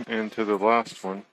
and to the last one.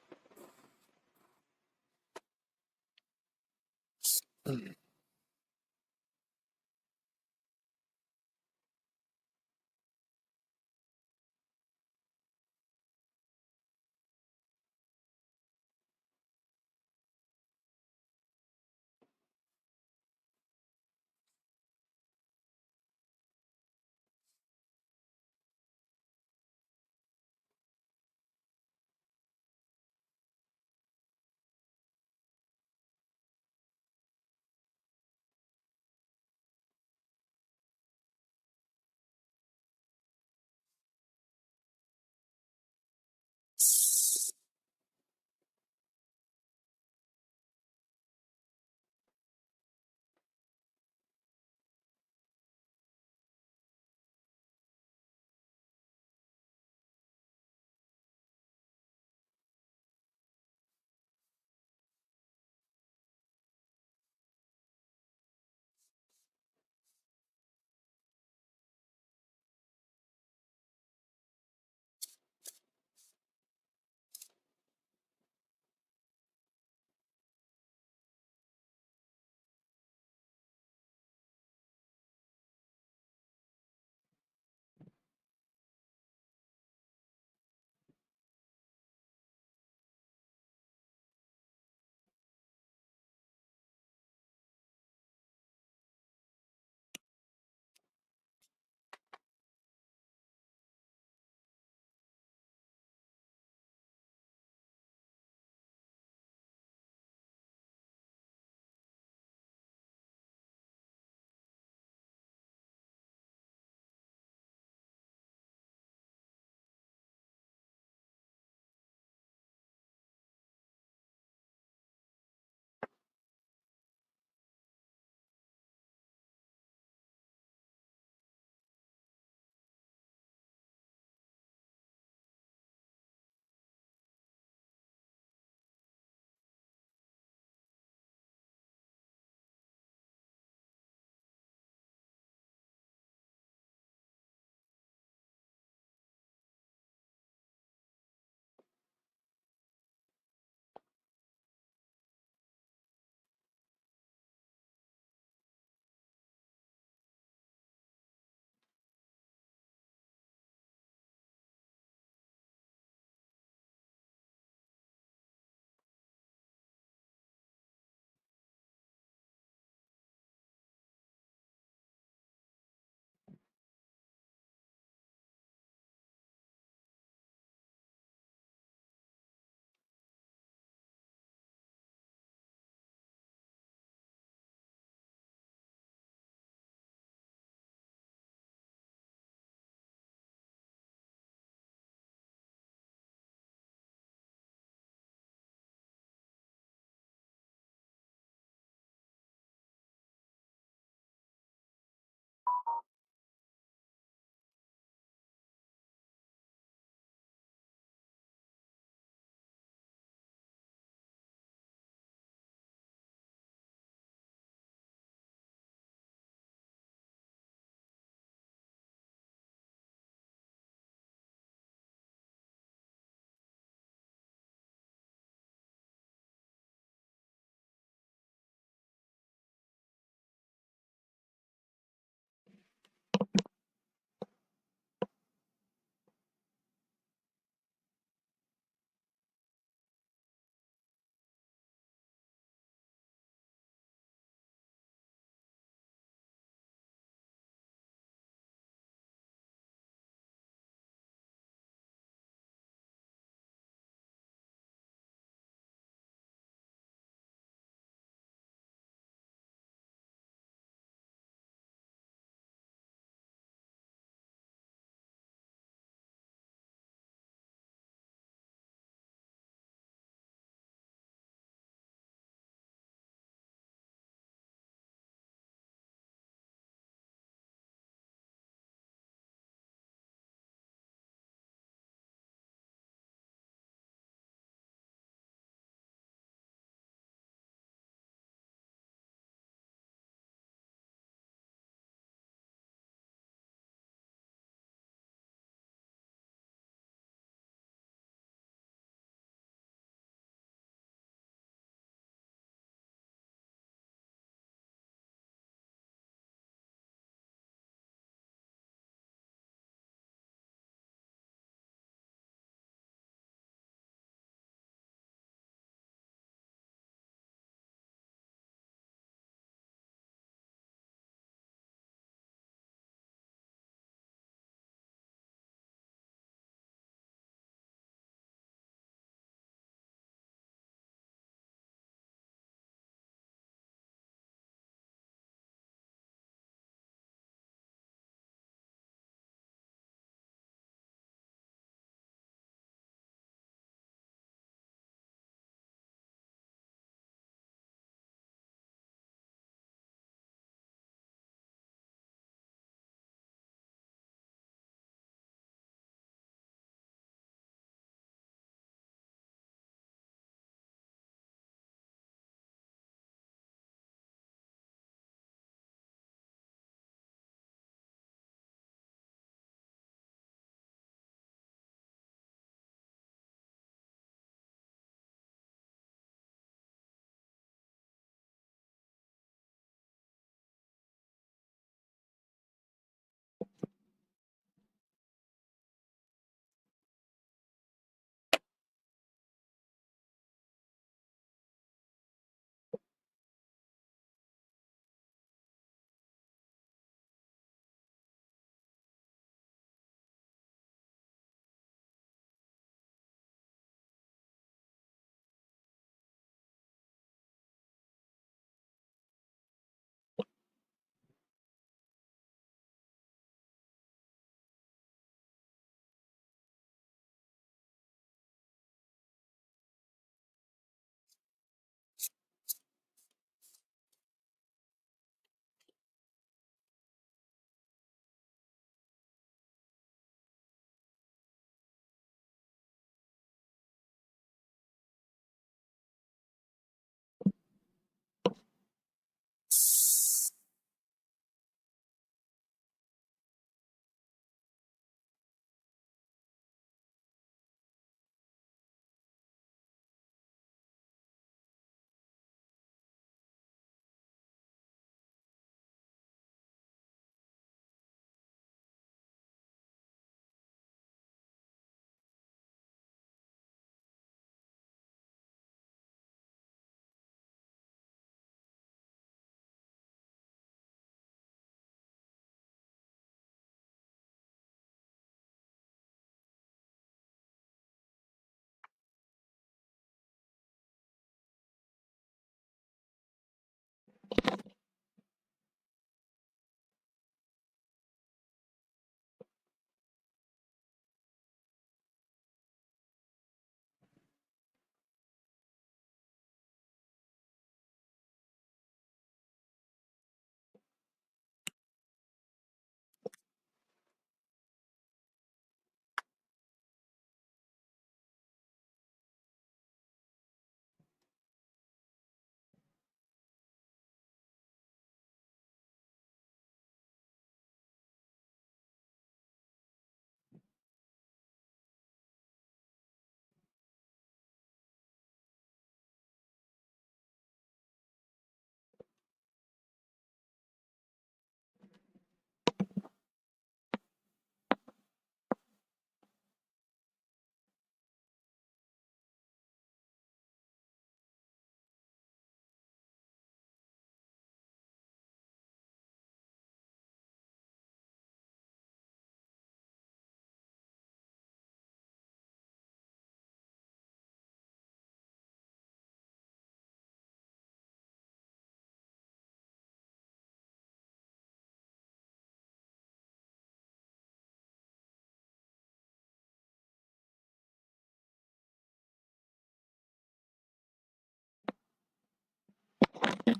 Hmm.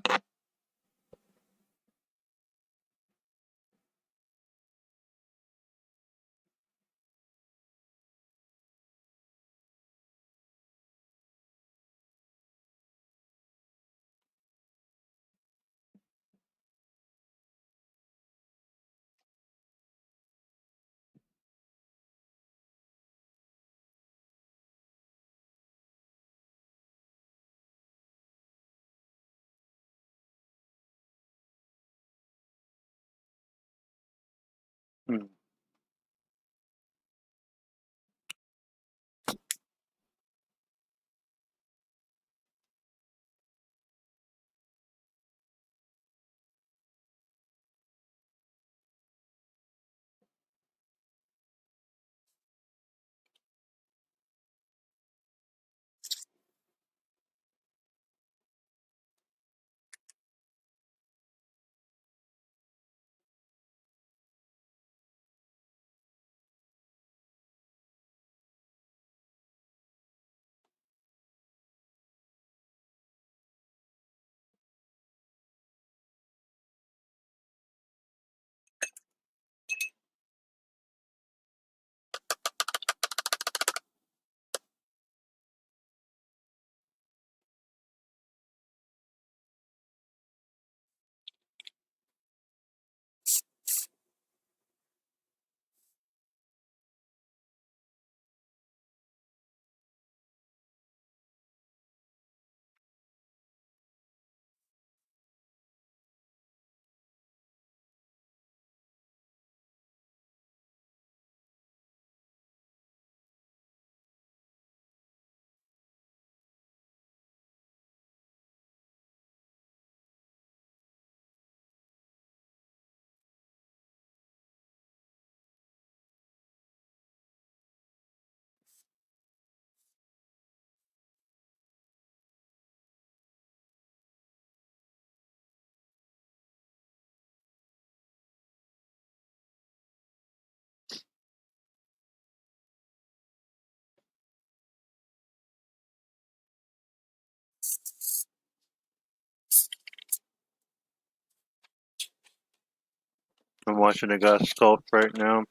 I'm watching a guy sculpt right now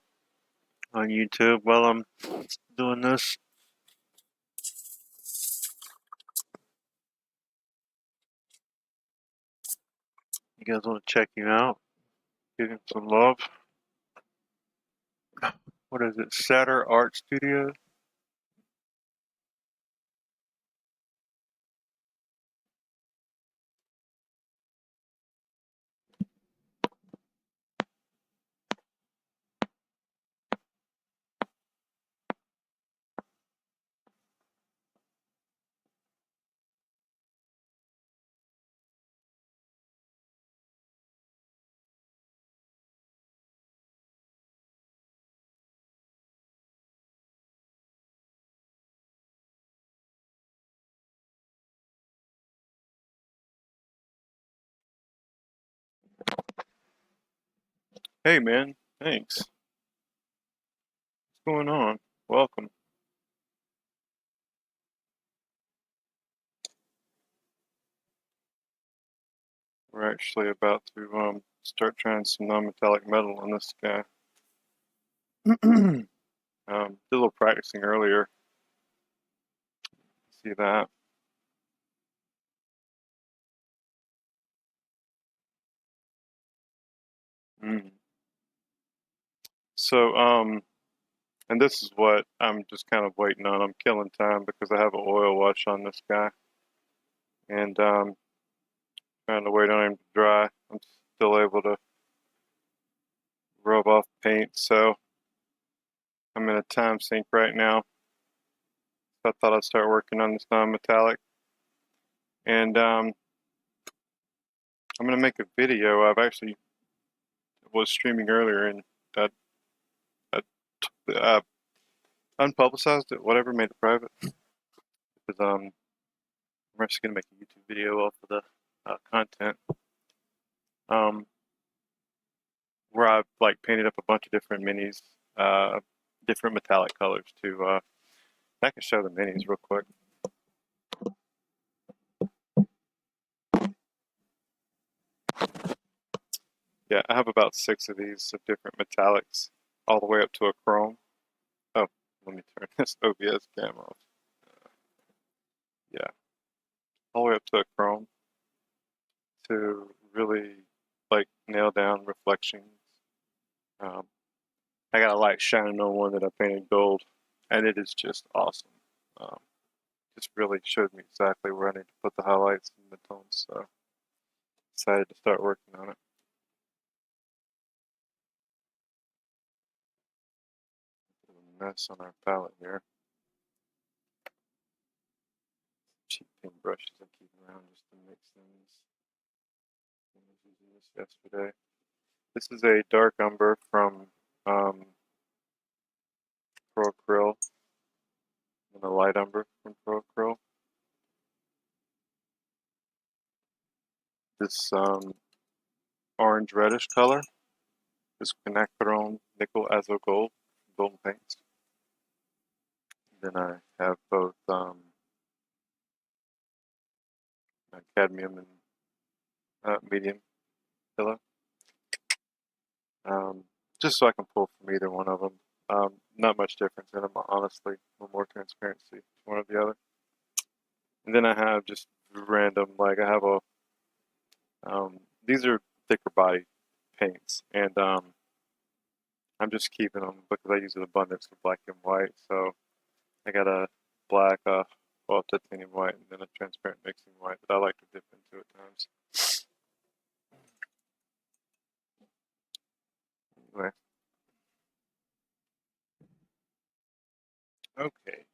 on YouTube while I'm doing this. You guys want to check him out? Give him some love. What is it? Satter Art Studio? Hey man, thanks. What's going on? Welcome. We're actually about to start trying some non-metallic metal on this guy. Did a little practicing earlier. See that? Mm. So and this is what I'm just kind of waiting on. I'm killing time because I have an oil wash on this guy, and trying to wait on him to dry. I'm still able to rub off paint, so I'm in a time sink right now. I thought I'd start working on this non-metallic, and I'm gonna make a video. I've actually was streaming earlier, and I, I unpublicized it, whatever, made it private, because I'm actually gonna make a YouTube video off of the content, um, where I've like painted up a bunch of different minis, different metallic colors too. I can show the minis real quick. Yeah, I have about 6 of these of different metallics, all the way up to a chrome. Oh, let me turn this OBS cam off. Yeah, all the way up to a chrome to really like nail down reflections. Um, I got a light shining on one that I painted gold, and it is just awesome. Um, just really showed me exactly where I need to put the highlights and the tones. So excited to start working on it. A mess on our palette here. Cheap paint brushes I keep around just to mix things. I was using this yesterday. This is a dark umber from Pro Acryl and a light umber from Pro Acryl. This orange reddish color is quinacridone nickel azo gold, golden paints. Then I have both cadmium and medium pillow, just so I can pull from either one of them. Not much difference in them, honestly. No more transparency, one or the other. And then I have just random, like I have a, these are thicker body paints, and I'm just keeping them because I use an abundance of black and white. So I got a black, well, titanium white, and then a transparent mixing white that I like to dip into at times. Anyway, okay.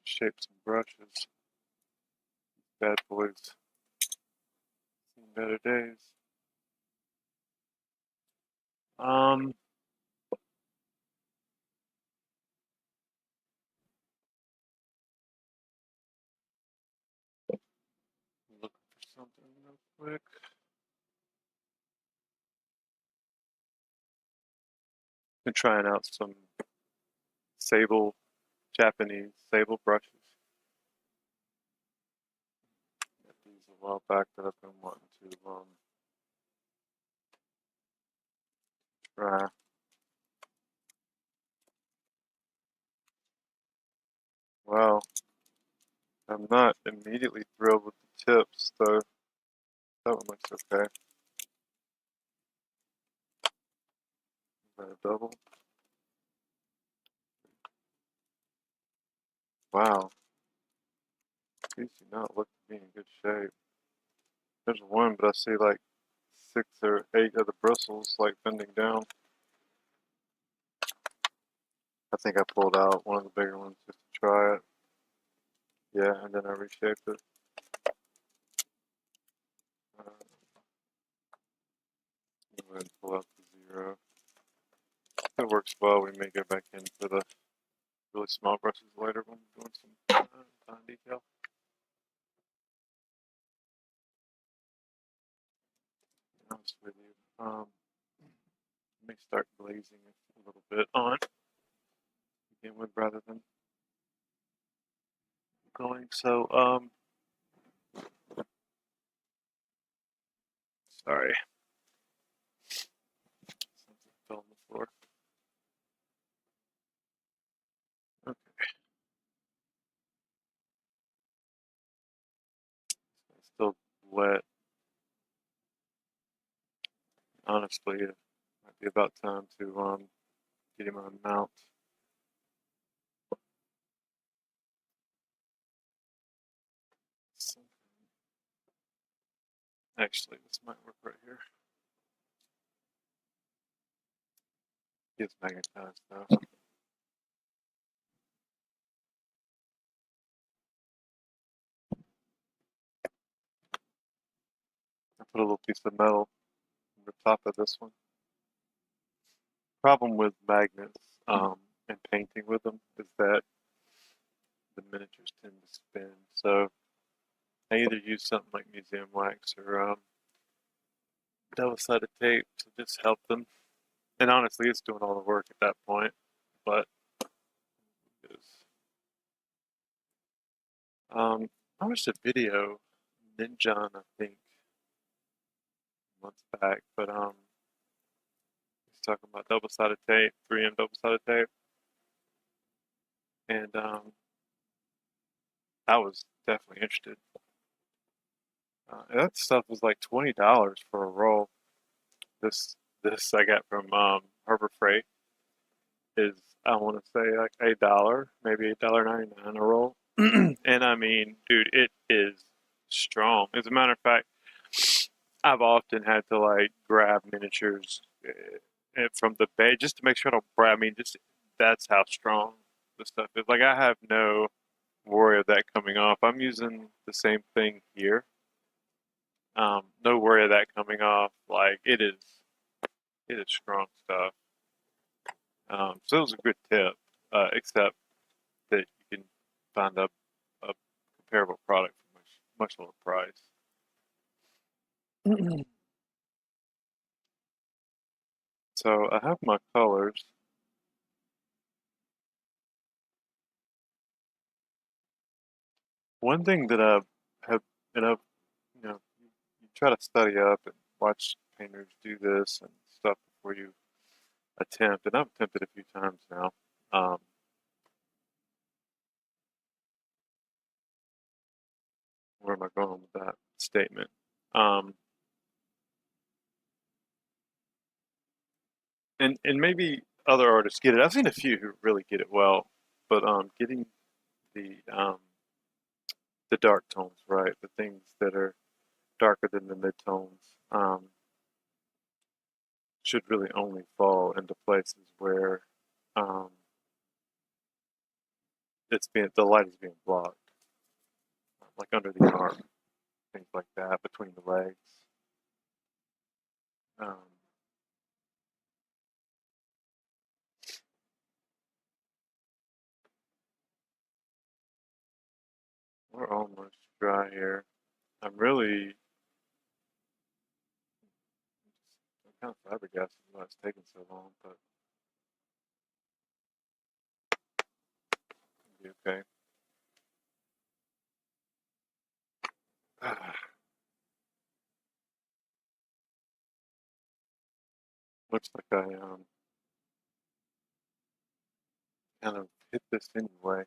Shape some brushes. Bad boys. Seen better days. Um, Looking for something real quick. Been trying out some sable, Japanese sable brushes. Got these a while back that I've been wanting to try. Well, I'm not immediately thrilled with the tips, though. That one looks okay. Is that a double? Wow, these do not look to be in good shape. There's one, but I see like 6 or 8 of the bristles like bending down. I think I pulled out one of the bigger ones just to try it. Yeah, and then I reshaped it. Go ahead and pull out the 0. If it works well, we may go back in for the really small brushes later when we're doing some fine detail. To be honest with you, let me start glazing it a little bit on to begin with rather than going. So, sorry, something fell on the floor. Okay, it's still wet. Honestly, it might be about time to get him on mount. Actually, this might work right here. It's magnetized though. I put a little piece of metal on the top of this one. problem with magnets and painting with them is that the miniatures tend to spin. So I either use something like museum wax or double-sided tape to just help them. And honestly, it's doing all the work at that point. But I watched a video, Ninjan, I think, months back, but he's talking about double-sided tape, 3M double-sided tape, and I was definitely interested. And that stuff was like $20 for a roll. This I got from Harbor Freight is I want to say like $1, maybe $1.99 a roll. And I mean, dude, it is strong. As a matter of fact, I've often had to like grab miniatures from the bay just to make sure I don't grab. I mean, just that's how strong the stuff is. Like I have no worry of that coming off. I'm using the same thing here. No worry of that coming off. Like it is strong stuff. So it was a good tip, except that you can find a comparable product for much lower price. So I have my colors. One thing that I have, and I've, you try to study up and watch painters do this and stuff before you attempt, and I've attempted a few times now. Um, where am I going with that statement? Um, and maybe other artists get it. I've seen a few who really get it well, but getting the um, the dark tones right, the things that are darker than the midtones, should really only fall into places where um, the light is being blocked, like under the arm, things like that, between the legs. Um, we're almost dry here. I'm kind of flabbergasted why it's taking so long, but it'll be okay. Looks like I kind of hit this anyway.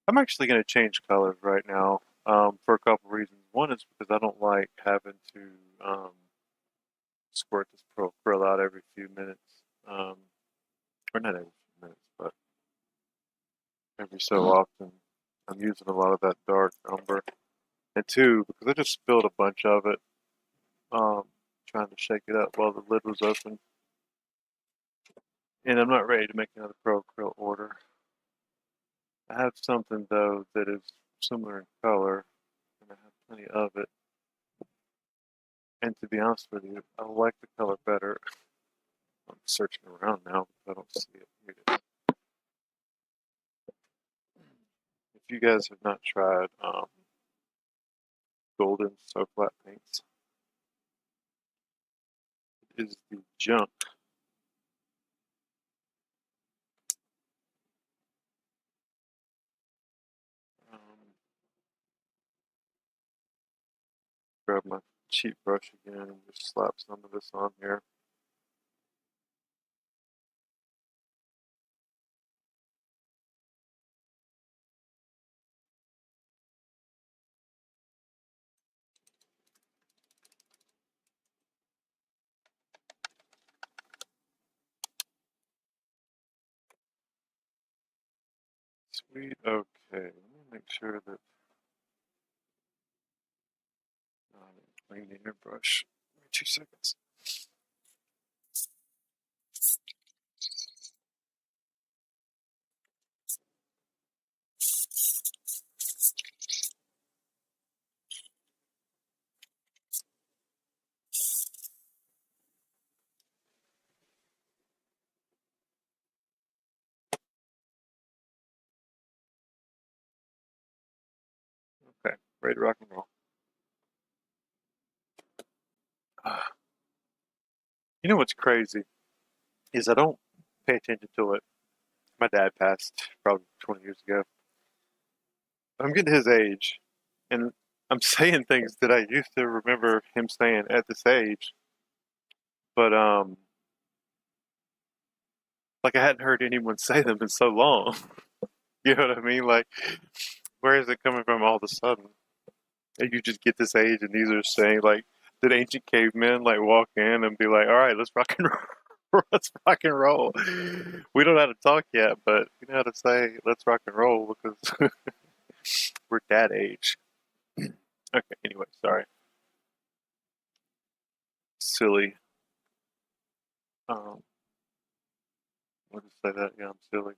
I'm actually going to change colors right now for a couple reasons. One is because I don't like having to squirt this Pro out every few minutes. Um, or not every few minutes, but every so often. I'm using a lot of that dark umber. And two, because I just spilled a bunch of it, um, trying to shake it up while the lid was open. And I'm not ready to make another Pro Acryl order. I have something though that is similar in color, and I have plenty of it. And to be honest with you, I like the color better. I'm searching around now because I don't see it. Here it is. If you guys have not tried golden so flat paints, it is the junk. Um, grab my cheap brush again and just slap some of this on here. Sweet, okay. Let me make sure that I'm clean the airbrush. Give me 2 seconds. Ready to rock and roll. You know what's crazy is I don't pay attention to it. My dad passed probably 20 years ago. I'm getting his age, and I'm saying things that I used to remember him saying at this age, but like I hadn't heard anyone say them in so long. You know what I mean? Like, where is it coming from all of a sudden? And you just get this age, and these are saying like, did ancient cavemen like walk in and be like, "All right, let's rock and roll, let's rock and roll." We don't know how to talk yet, but we know how to say, "Let's rock and roll" because we're dad age. Okay, anyway, sorry. Silly. Um, I'll just say that. Yeah, I'm silly.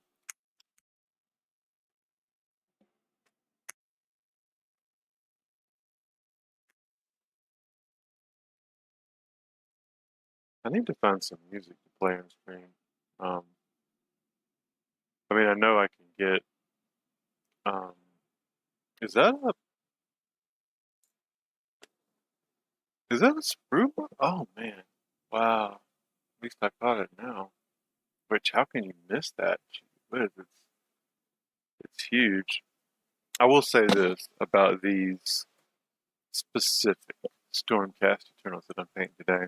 I need to find some music to play on screen. Um, I mean, I know I can get. Um, is that a sprue bar? Oh man, wow. At least I caught it now. Which how can you miss that? Gee whiz, it's huge. I will say this about these specific Stormcast Eternals that I'm painting today.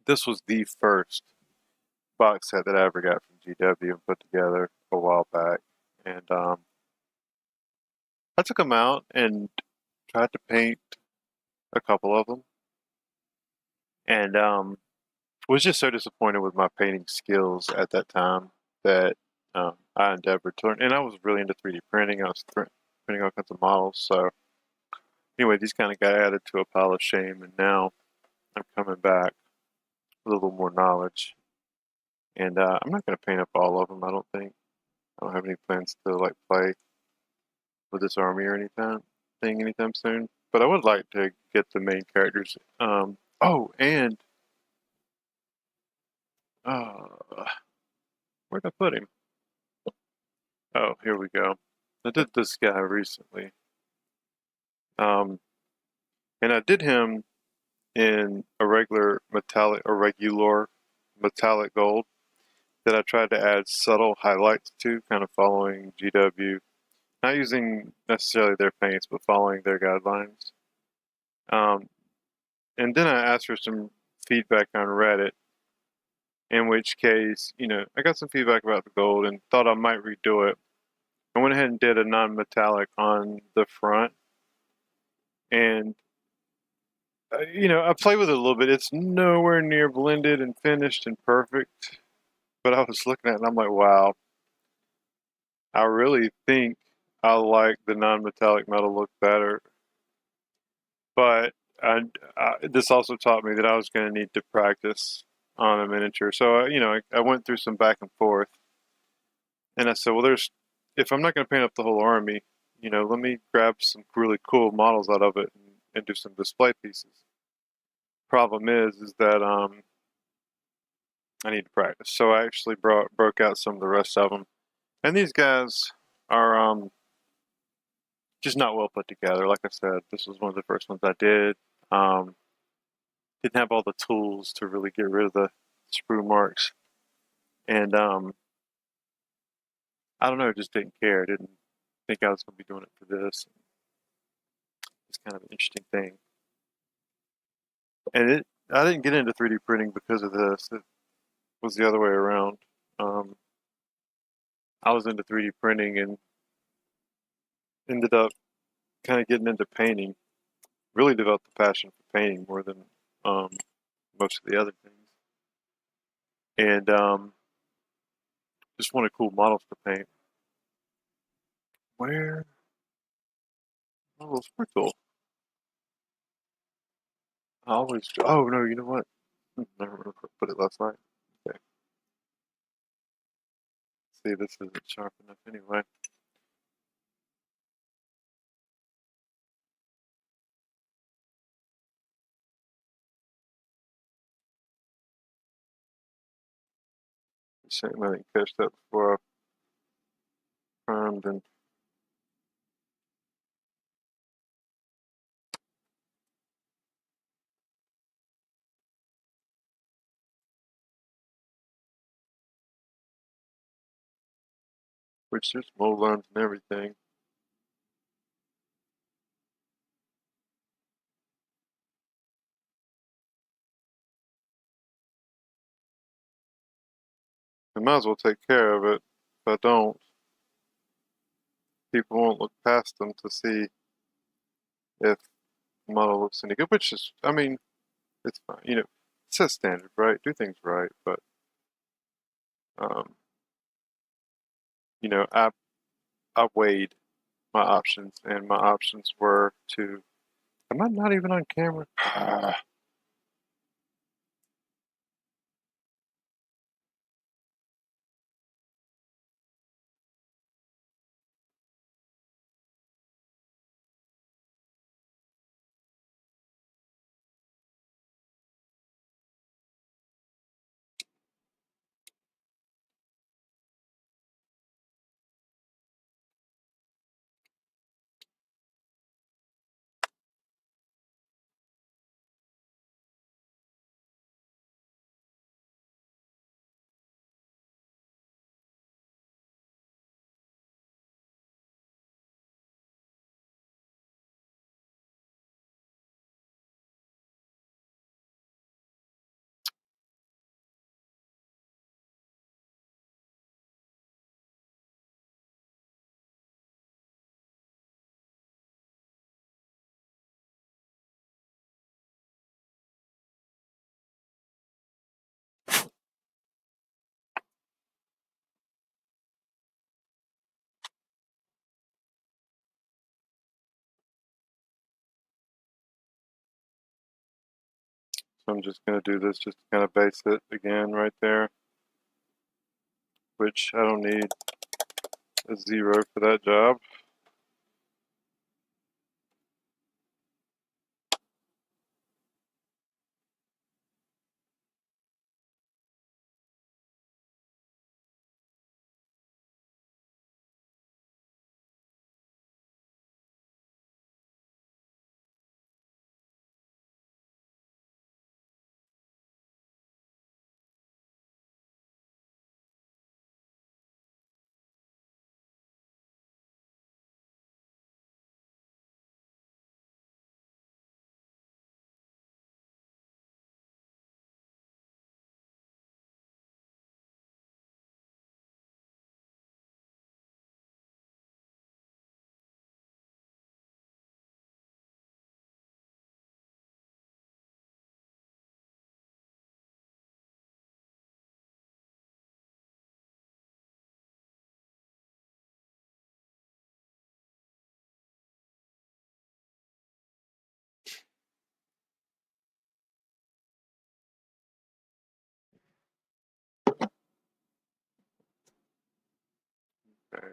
This was the first box set that I ever got from GW and put together a while back, and I took them out and tried to paint a couple of them, and was just so disappointed with my painting skills at that time that I endeavored to learn. And I was really into 3D printing. I was printing all kinds of models. So anyway, these kind of got added to a pile of shame, and now I'm coming back with a little more knowledge. And I'm not going to paint up all of them. I don't think. I don't have any plans to like play with this army or anytime soon. But I would like to get the main characters. Oh, and uh, where'd I put him? Oh, here we go. I did this guy recently. Um, and I did him in a regular metallic gold that I tried to add subtle highlights to, kind of following GW, not using necessarily their paints, but following their guidelines. Um, and then I asked for some feedback on Reddit, in which case, I got some feedback about the gold and thought I might redo it. I went ahead and did a non-metallic on the front, and I play with it a little bit. It's nowhere near blended and finished and perfect. But I was looking at it and I'm like, wow, I really think I like the non-metallic metal look better. But this also taught me that I was going to need to practice on a miniature. So, I went through some back and forth. And I said, well, if I'm not going to paint up the whole army, let me grab some really cool models out of it and do some display pieces. Problem is that I need to practice. So I actually broke out some of the rest of them, and these guys are just not well put together. Like I said, this was one of the first ones I did. Didn't have all the tools to really get rid of the sprue marks, and I don't know, just didn't care. Didn't think I was going to be doing it for this. It's kind of an interesting thing, and I didn't get into 3D printing because of this. It was the other way around. Um, I was into 3D printing and ended up kind of getting into painting. Really developed a passion for painting more than um, most of the other things, and just wanted cool models to paint. Where? Oh, sprinkle. I always. Oh no, you know what? I remember I put it last night. Okay. See, this isn't sharp enough anyway. Shame I didn't catch that before I primed and which there's mold lines and everything. I might as well take care of it. If I don't, people won't look past them to see if the model looks any good, which is, I mean, it's fine. You know, it says standard, right? Do things right, but, um, you know, I weighed my options, and my options were to, am I not even on camera? So I'm just going to do this just to kind of base it again right there, which I don't need a 0 for that job. Okay.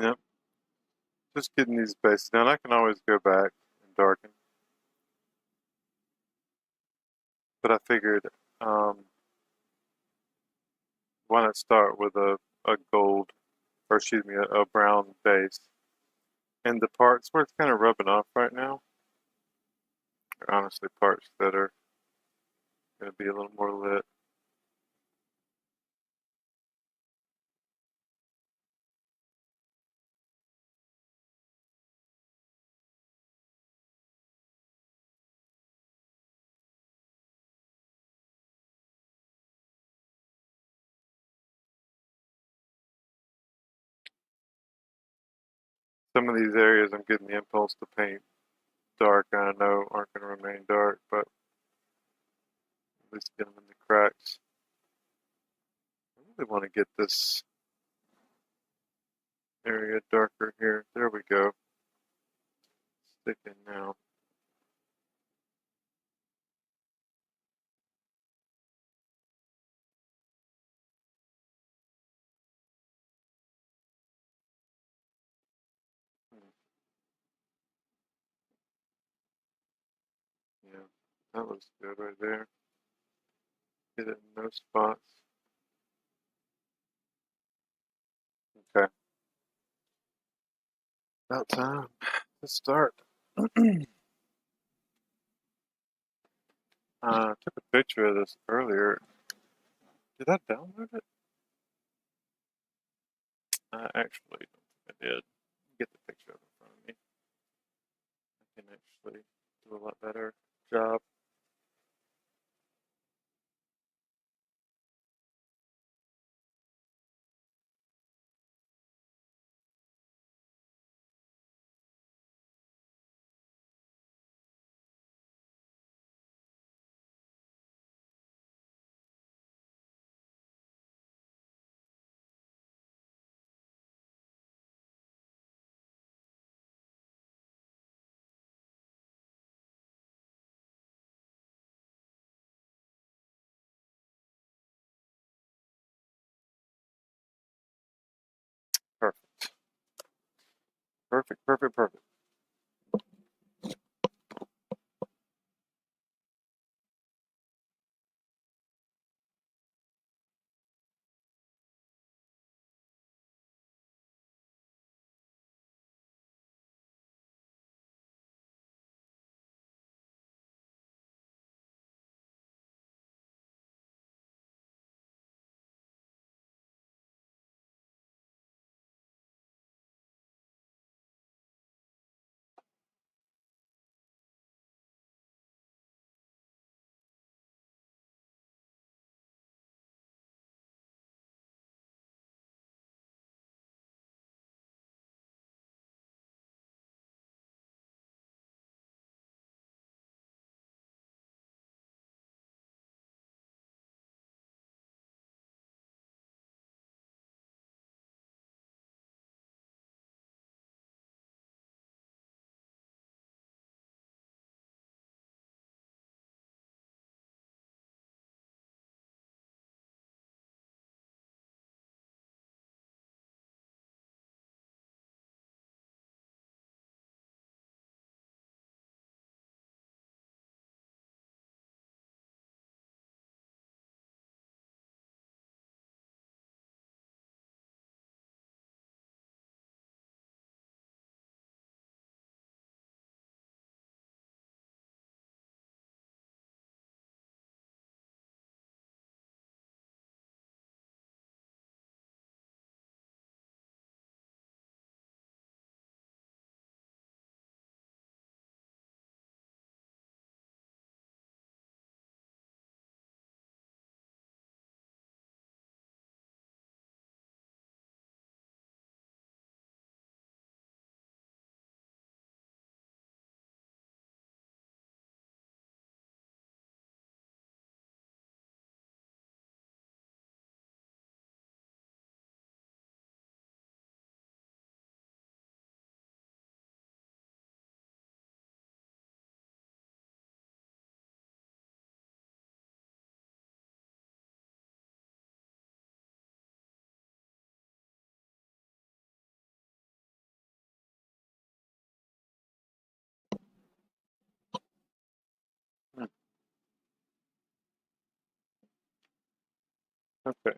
Yep. Just getting these bases down. I can always go back and darken, but I figured, um, why not start with a gold, or excuse me, a brown base. And the parts where it's kind of rubbing off right now are honestly parts that are going to be a little more lit. Some of these areas I'm getting the impulse to paint dark, and I know aren't going to remain dark, but at least get them in the cracks. I really want to get this area darker here. There we go. Stick in now. Hmm. Yeah, that looks good right there. Get it in those spots. Okay, about time to start. I took a picture of this earlier. Did I download it? I actually don't think I did. Get the picture up in front of me. I can actually do a lot better job. Perfect. Perfect, perfect, perfect. Okay.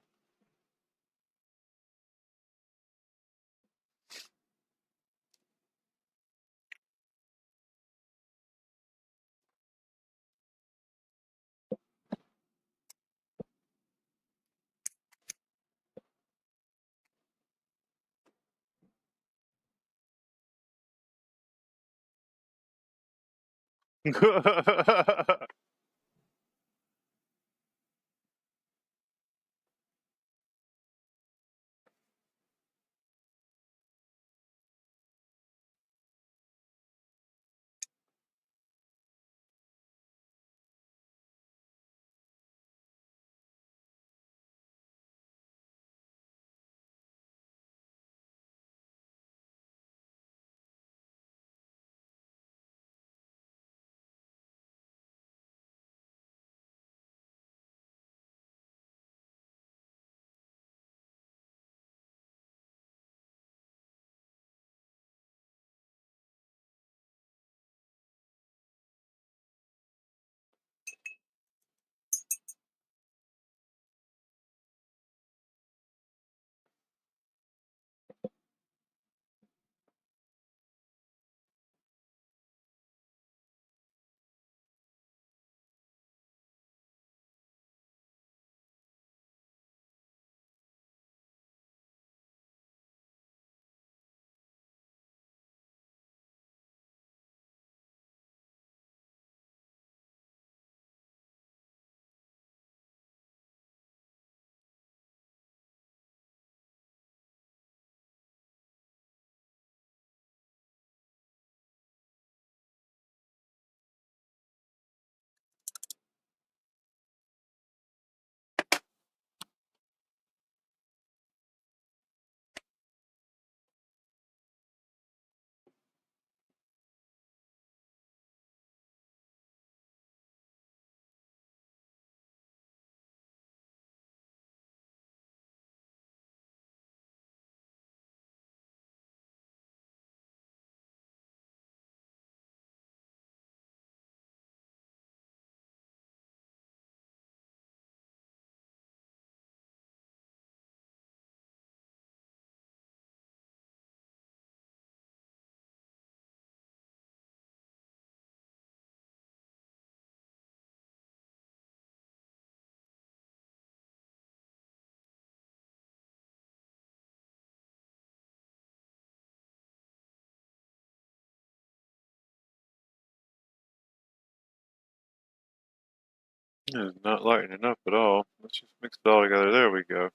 It's not lightening up at all. Let's just mix it all together. There we go.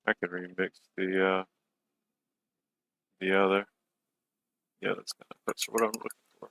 I can remix the other. Yeah, that's what I'm looking for.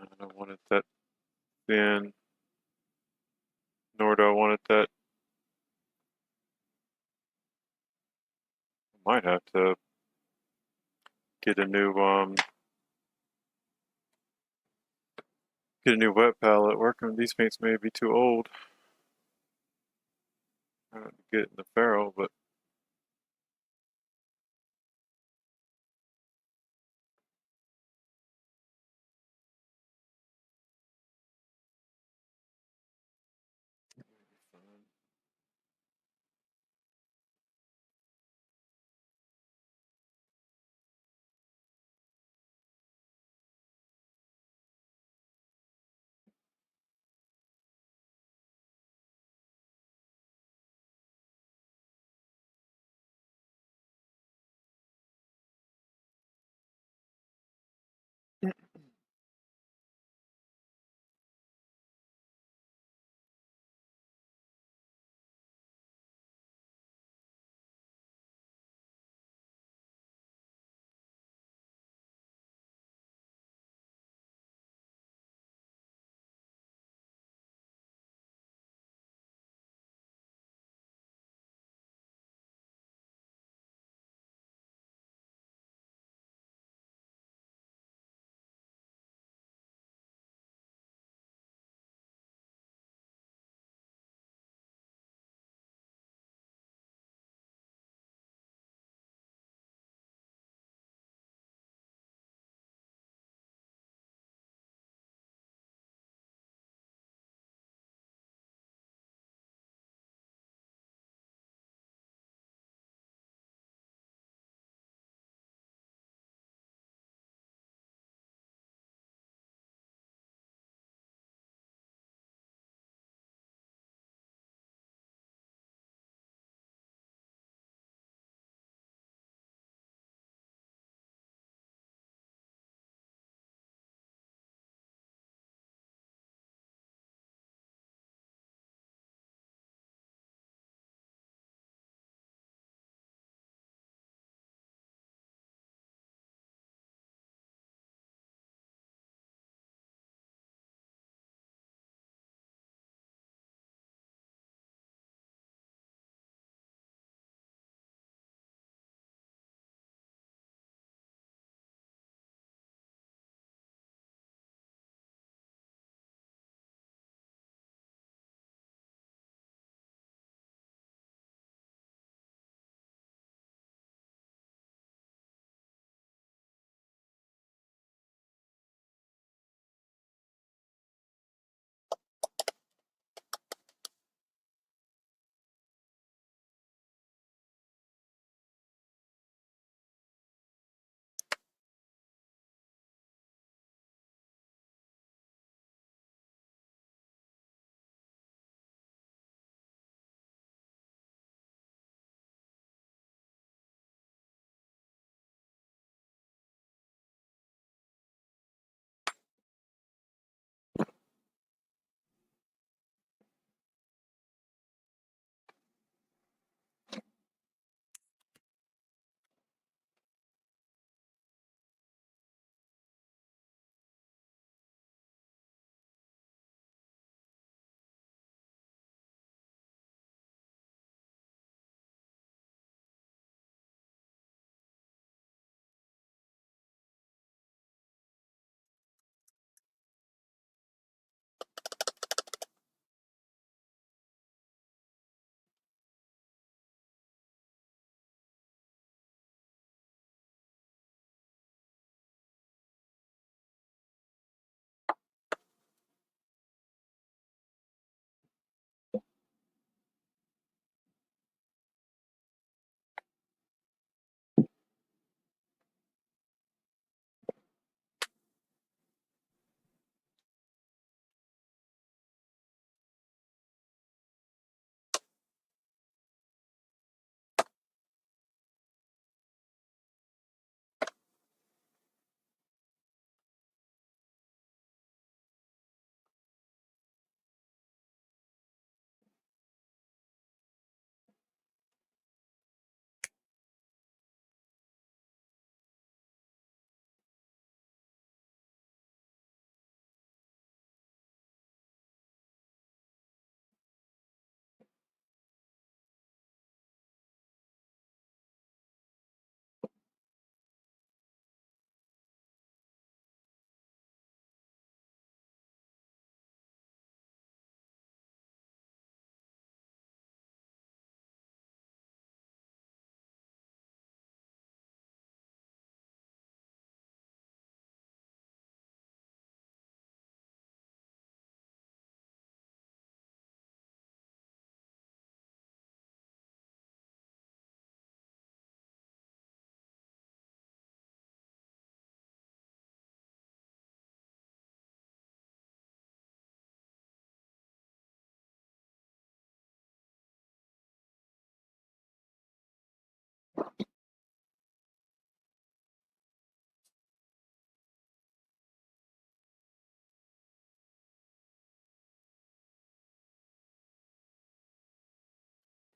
I don't want it that thin, nor do I want it that. I might have to get a new wet palette. Working with these paints may be too old. I have to get in the ferrule, but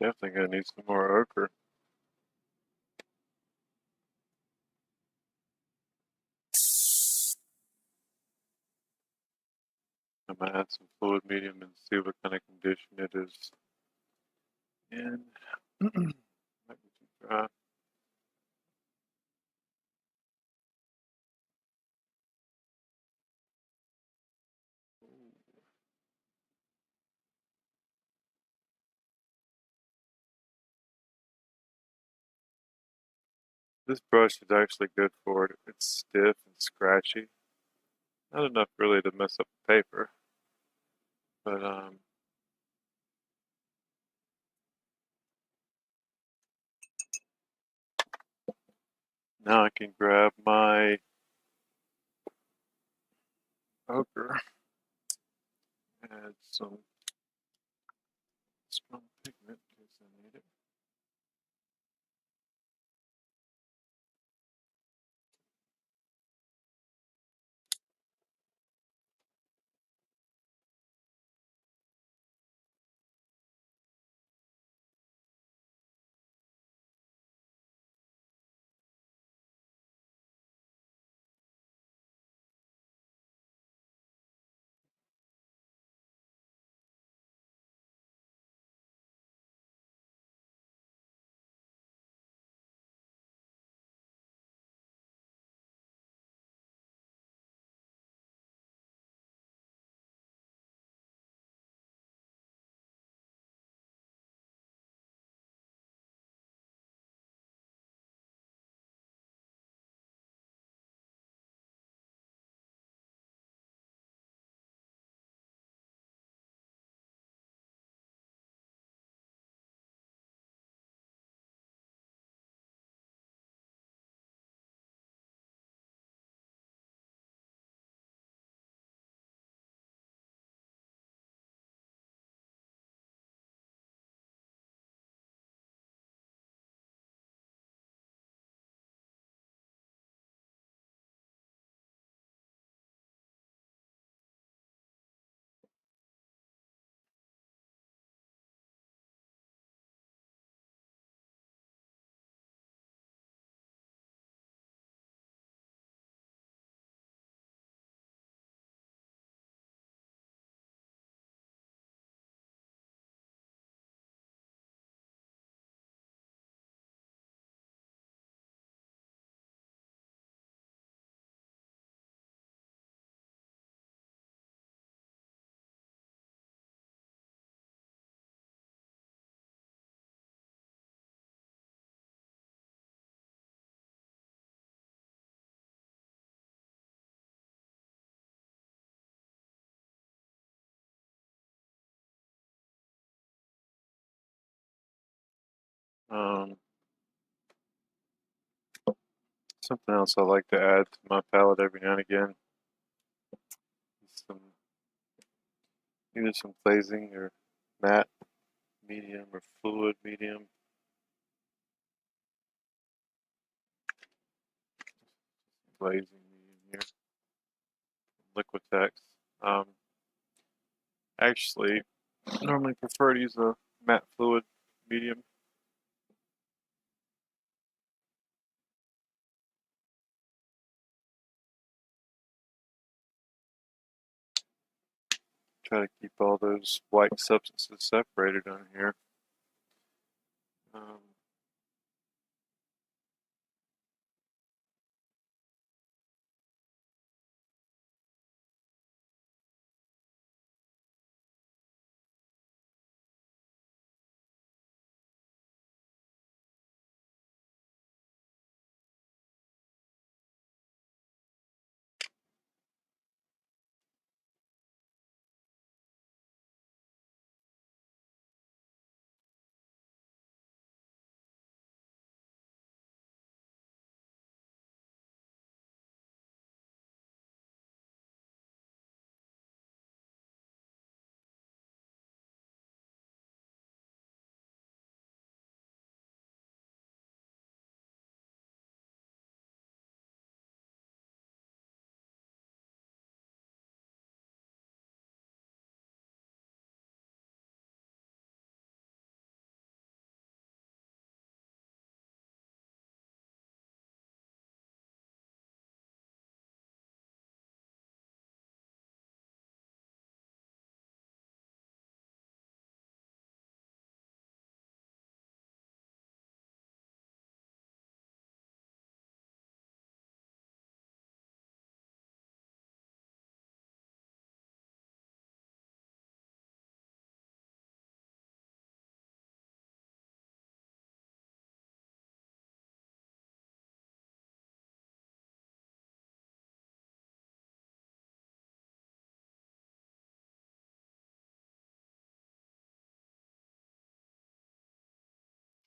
Definitely gonna need some more ochre. I'm gonna add some fluid medium and see what kind of condition it is in. Might be too dry. This brush is actually good for it. It's stiff and scratchy. Not enough really to mess up the paper, but now I can grab my ochre, add some strong pigment in case I need it. Um, Something else I like to add to my palette every now and again is either some glazing or matte medium or fluid medium. Glazing medium here, Liquitex. Um, Actually, normally prefer to use a matte fluid medium. Try to keep all those white substances separated on here. Um,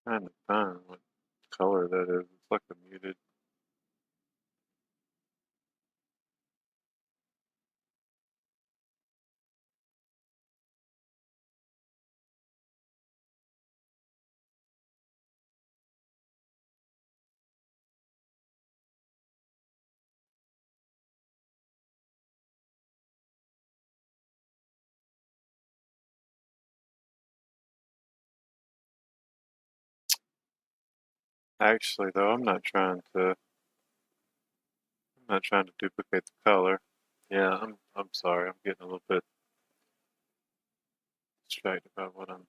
Trying to find what color that is. It's like a muted. Actually, though, I'm not trying to duplicate the color. Yeah, I'm sorry. I'm getting a little bit distracted by what I'm.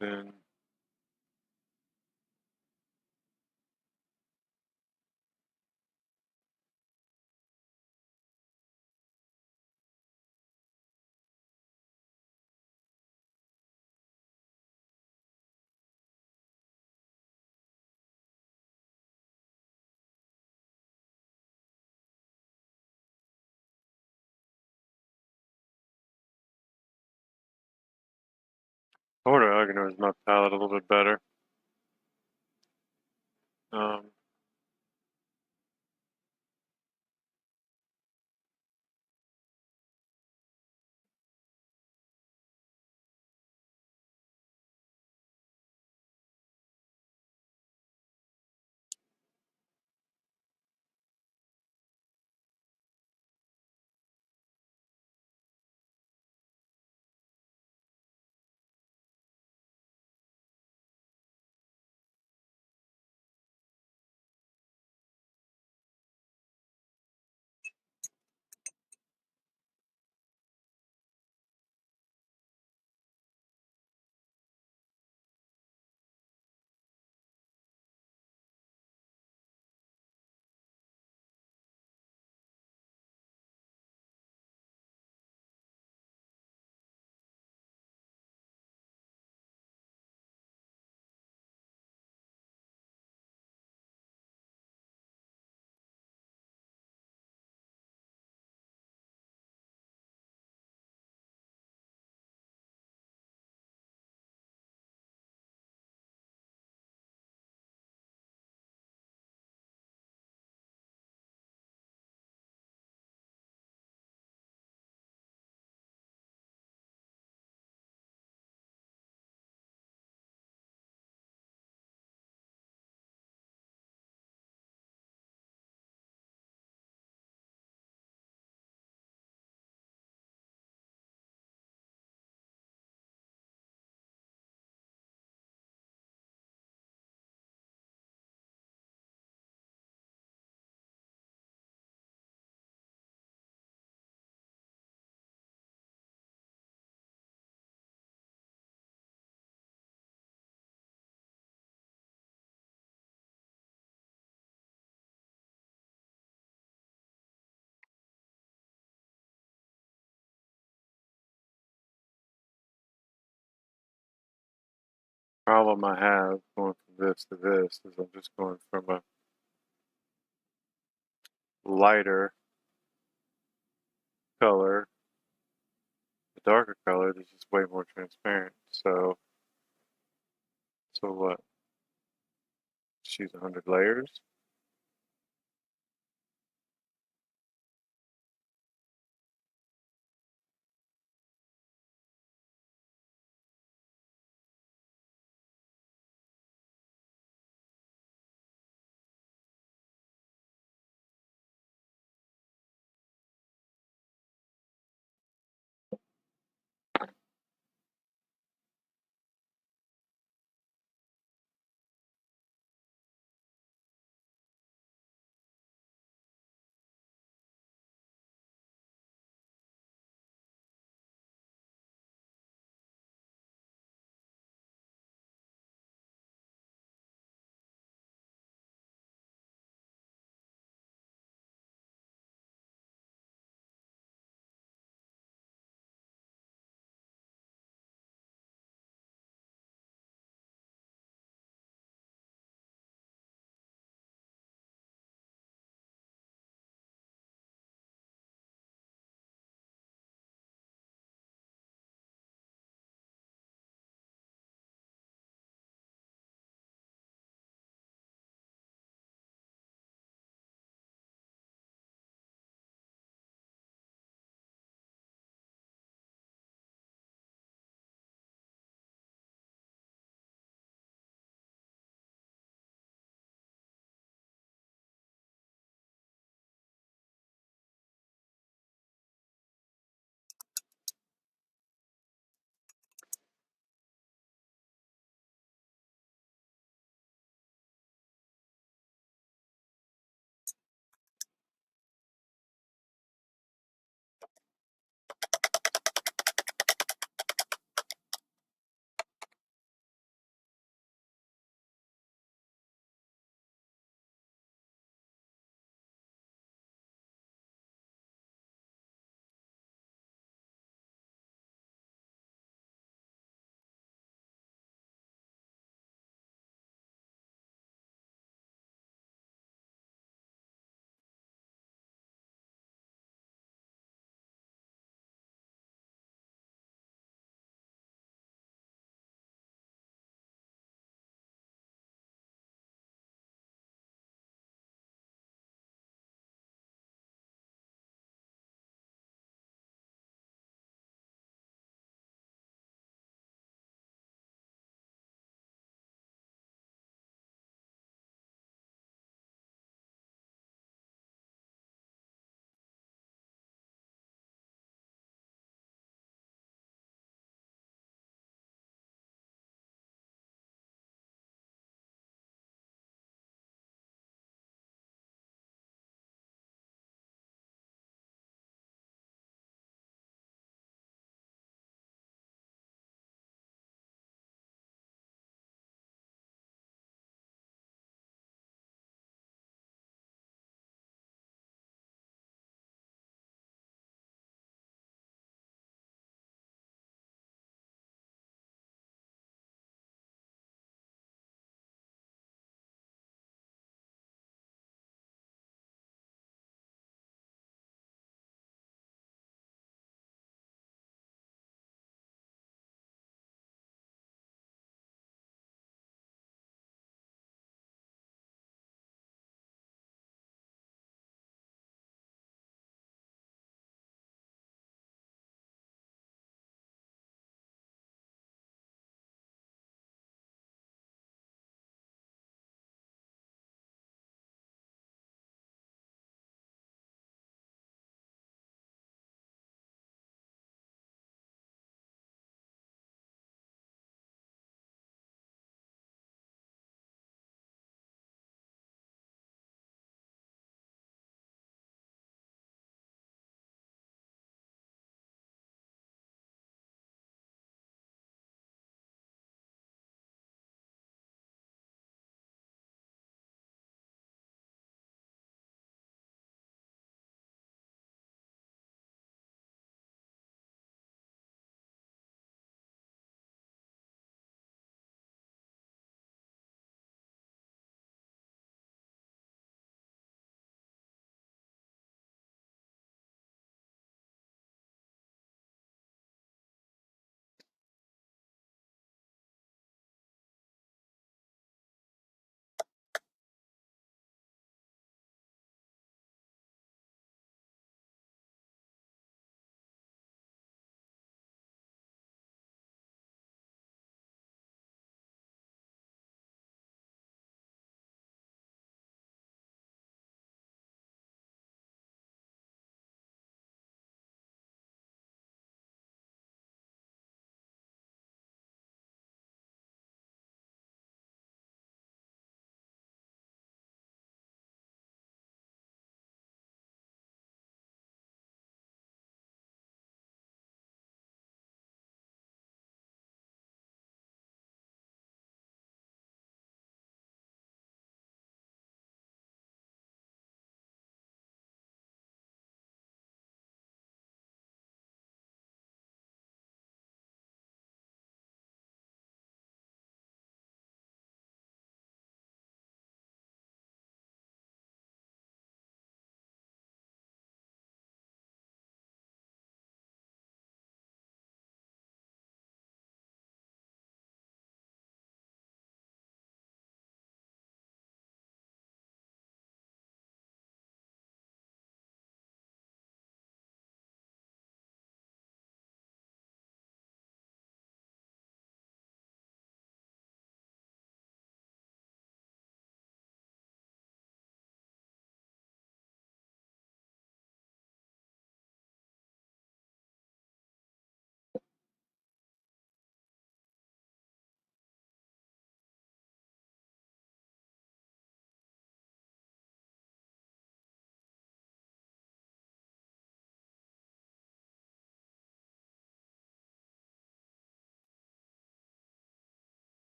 Then I would have organized my palette a little bit better. Um, Problem I have going from this to this is I'm just going from a lighter color, a darker color that's just way more transparent. So what? Choose 100 layers.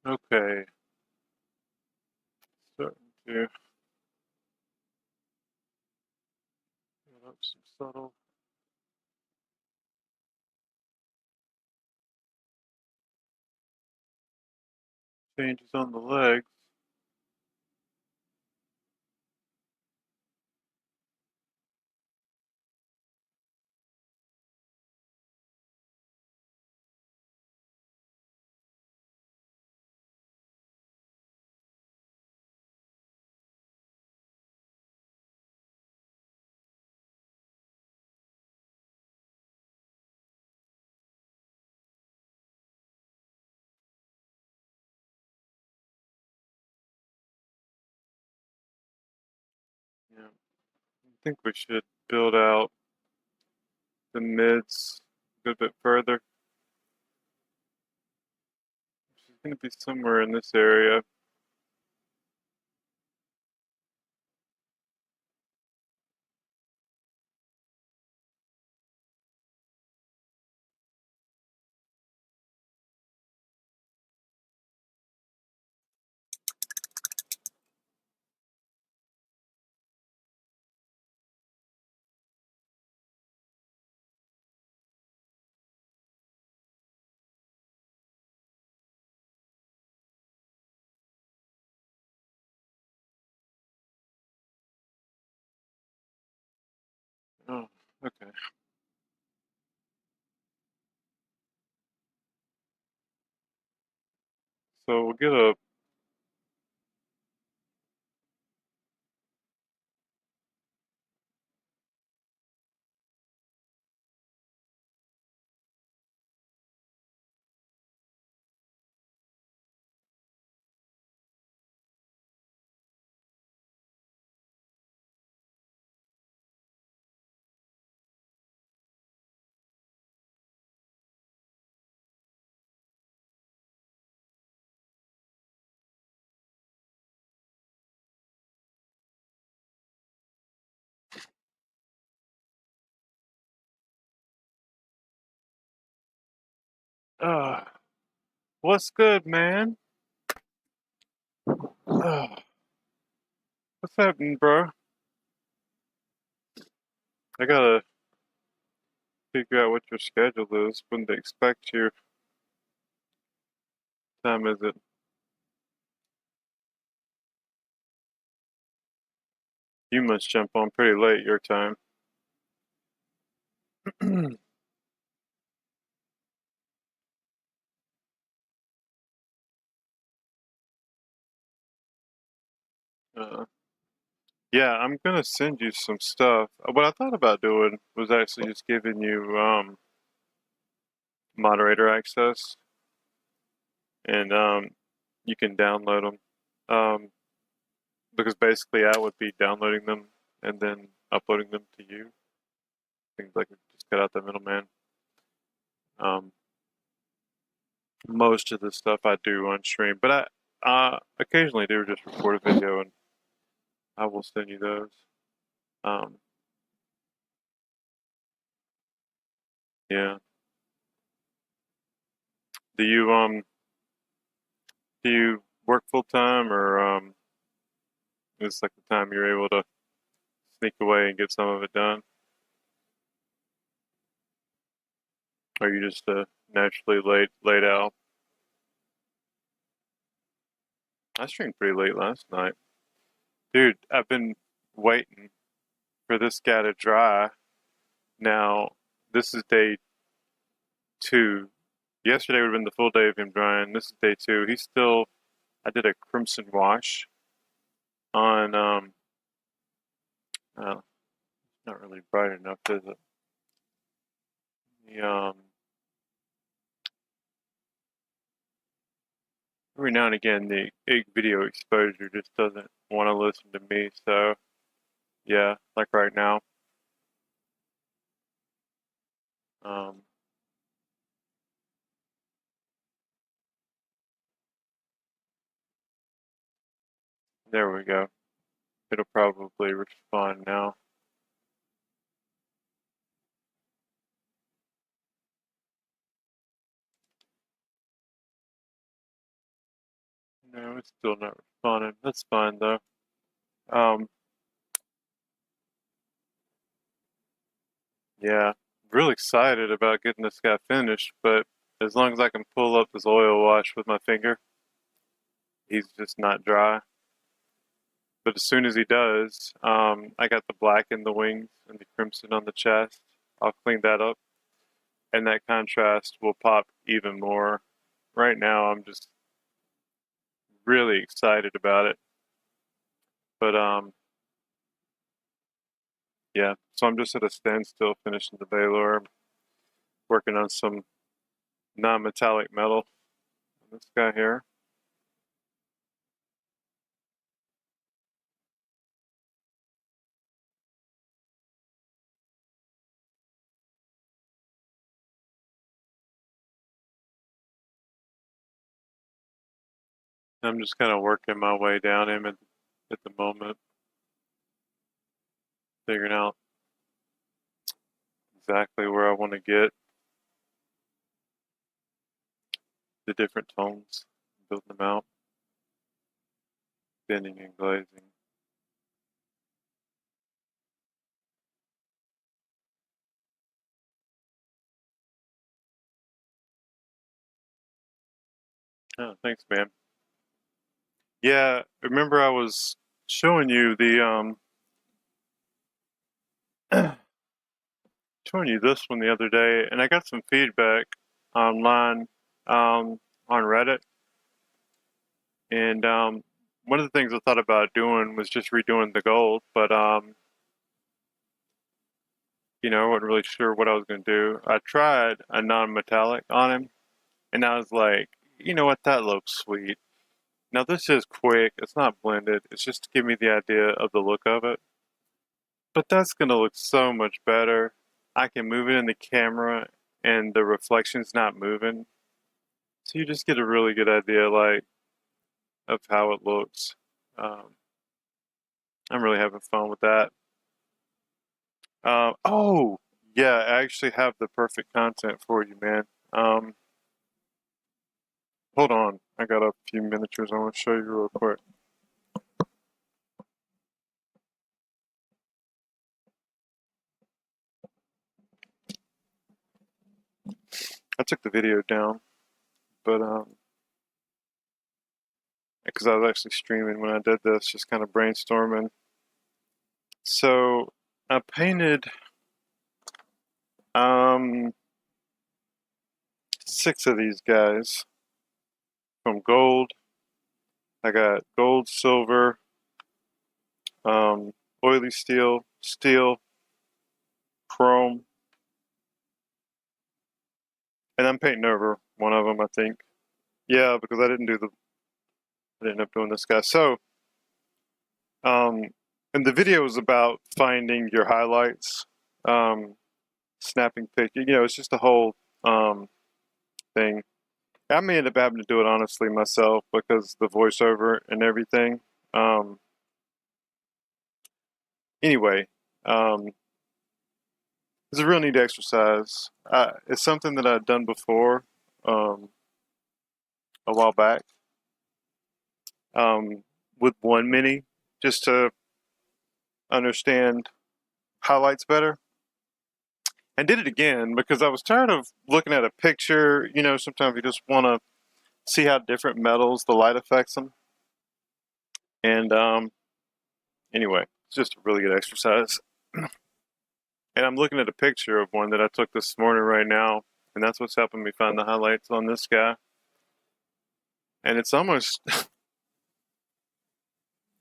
Okay, starting to get up some subtle changes on the legs. Yeah, I think we should build out the mids a good bit further. She's going to be somewhere in this area. Oh, okay. So we'll get a. What's good, man? What's happening, bro? I gotta figure out what your schedule is. When to expect you. Time is it? You must jump on pretty late your time. uh, yeah, I'm gonna send you some stuff. What I thought about doing was actually just giving you moderator access, and you can download them. Because basically I would be downloading them and then uploading them to you. Things like just cut out the middleman. Um, most of the stuff I do on stream, but I occasionally do just record a video and I will send you those. Um, yeah. Do you work full time or is like the time you're able to sneak away and get some of it done? Or are you just naturally laid out? I streamed pretty late last night. Dude, I've been waiting for this guy to dry. Now, this is day two. Yesterday would have been the full day of him drying. This is day two. He's still. I did a crimson wash on. Not really bright enough, is it? The, every now and again, the video exposure just doesn't want to listen to me. So yeah, like right now. Um, there we go. It'll probably respond now. No, it's still not responding. That's fine though. Um, yeah, really excited about getting this guy finished, but as long as I can pull up this oil wash with my finger, he's just not dry. But as soon as he does, I got the black in the wings and the crimson on the chest. I'll clean that up, and that contrast will pop even more. Right now, I'm just really excited about it. But yeah, so I'm just at a standstill finishing the Balor, working on some non-metallic metal. This guy here. I'm just kind of working my way down him at the moment, figuring out exactly where I want to get the different tones, building them out, bending and glazing. Oh, thanks, man. Yeah, remember I was showing you the showing you this one the other day, and I got some feedback online on Reddit, and one of the things I thought about doing was just redoing the gold, but I wasn't really sure what I was going to do. I tried a non-metallic on him, and I was like, you know what, that looks sweet. Now this is quick, it's not blended, it's just to give me the idea of the look of it. But that's going to look so much better. I can move it in the camera and the reflection's not moving. So you just get a really good idea like of how it looks. Um, I'm really having fun with that. Oh, yeah, I actually have the perfect content for you, man. Um, Hold on, I got a few miniatures I want to show you real quick. I took the video down, but because I was actually streaming when I did this, just kind of brainstorming. So I painted um 6 of these guys from gold. I got gold, silver, oily steel, steel, chrome, and I'm painting over one of them, I think. Yeah, because I didn't end up doing this guy. So, um, and the video is about finding your highlights, um, snapping pictures. It's just a whole thing. I may end up having to do it honestly myself because the voiceover and everything. Um, anyway, it's a real neat exercise. It's something that I've done before um, a while back um, with one mini just to understand highlights better. And did it again because I was tired of looking at a picture. Sometimes you just want to see how different metals, the light affects them. And anyway, it's just a really good exercise. And I'm looking at a picture of one that I took this morning right now, and that's what's helping me find the highlights on this guy. And it's almost,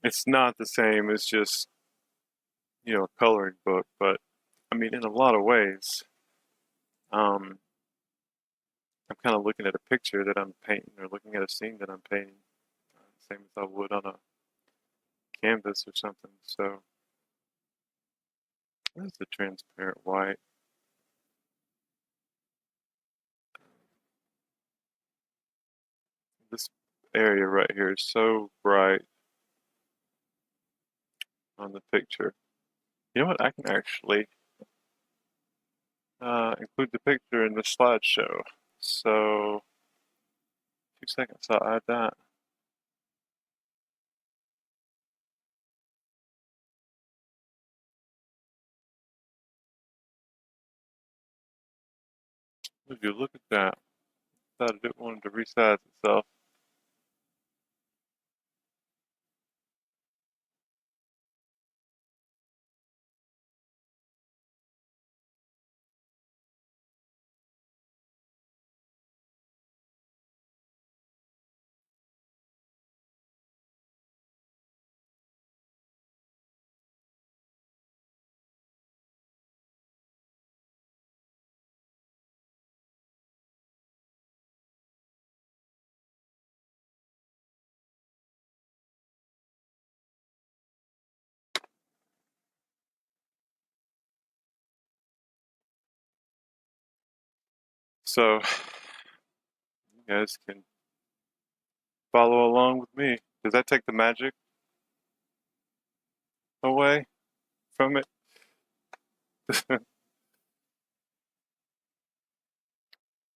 it's not the same as just, a coloring book, but I mean, in a lot of ways, um, I'm kind of looking at a picture that I'm painting or looking at a scene that I'm painting, same as I would on a canvas or something. So, there's the transparent white. This area right here is so bright. on the picture. You know what? I can actually include the picture in the slideshow. So, 2 seconds, I'll add that. If you look at that, decided it wanted to resize itself. So, you guys can follow along with me. Does that take the magic away from it?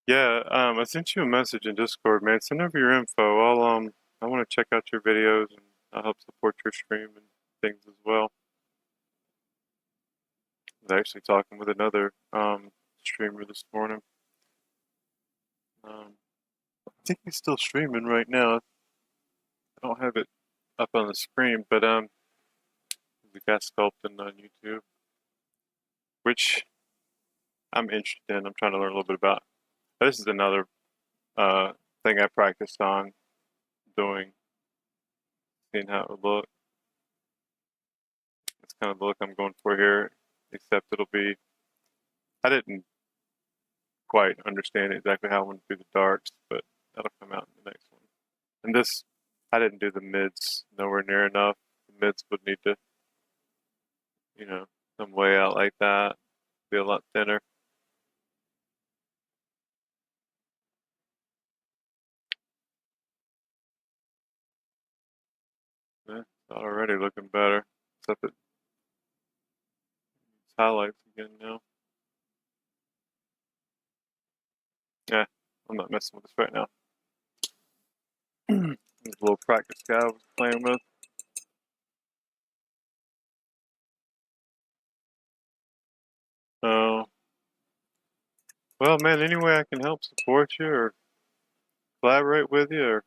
Yeah, I sent you a message in Discord, man. Send over your info. I want to check out your videos and I'll help support your stream and things as well. I was actually talking with another streamer this morning. I think he's still streaming right now. I don't have it up on the screen, but the guy sculpting on YouTube, which I'm interested in. I'm trying to learn a little bit about. This is another thing I practiced on doing, seeing how it would look. That's kind of the look I'm going for here, except it'll be, I didn't quite understand exactly how I want to do the darks, but that'll come out in the next one. And this, I didn't do the mids nowhere near enough. The mids would need to, come way out like that, be a lot thinner. Yeah, it's already looking better, except it highlights again now. Yeah, I'm not messing with this right now. There's a little practice guy I was playing with. Oh, well, man, any way I can help support you or collaborate with you,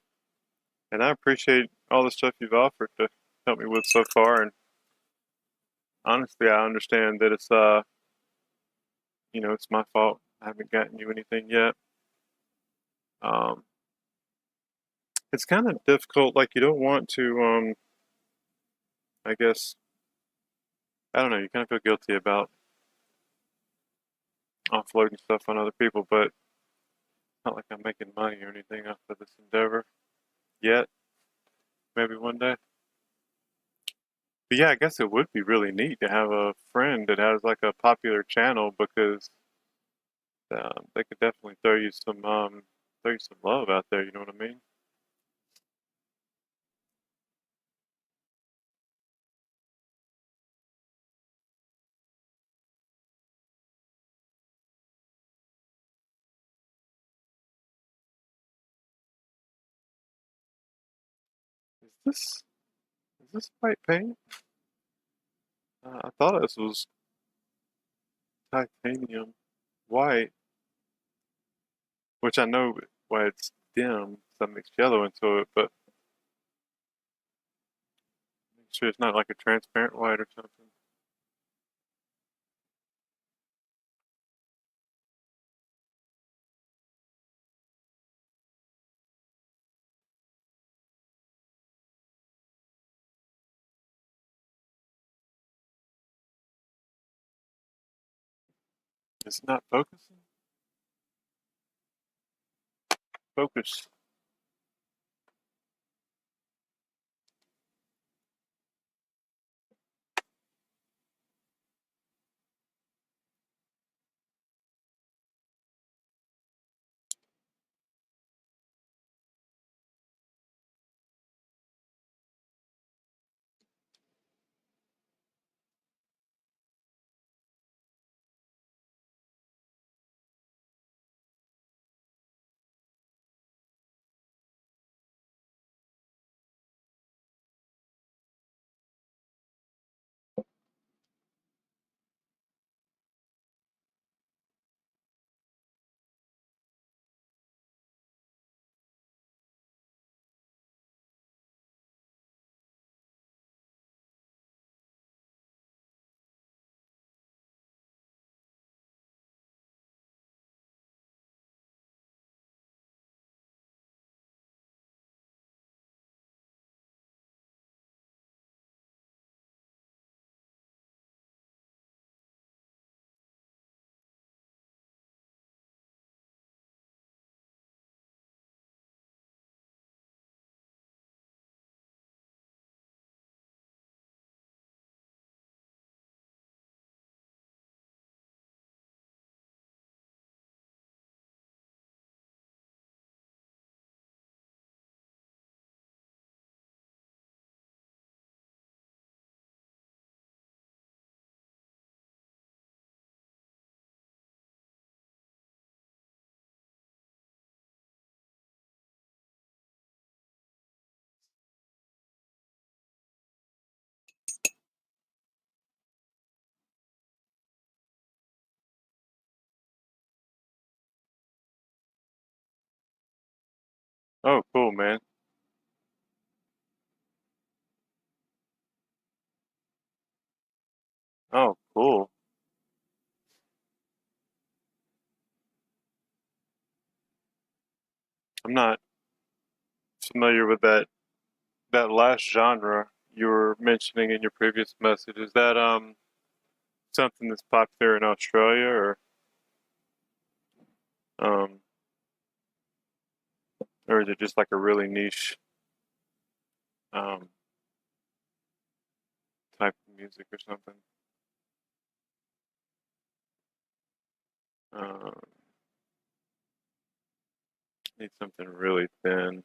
and I appreciate all the stuff you've offered to help me with so far. And honestly, I understand that it's my fault. I haven't gotten you anything yet. Um, it's kind of difficult. Like you don't want to. I guess I don't know. You kind of feel guilty about offloading stuff on other people, but it's not like I'm making money or anything off of this endeavor yet. Maybe one day. But yeah, I guess it would be really neat to have a friend that has like a popular channel because they could definitely throw you some love out there. You know what I mean? Is this is this white paint? I thought this was titanium white, which I know why it's dim. So I mixed yellow into it, but make sure it's not like a transparent white or something. It's not focusing. Focus. Oh, cool, man. Oh, cool. I'm not familiar with that last genre you were mentioning in your previous message. Is that something that's popular in Australia, um or is it just like a really niche um type of music or something? Um, need something really thin.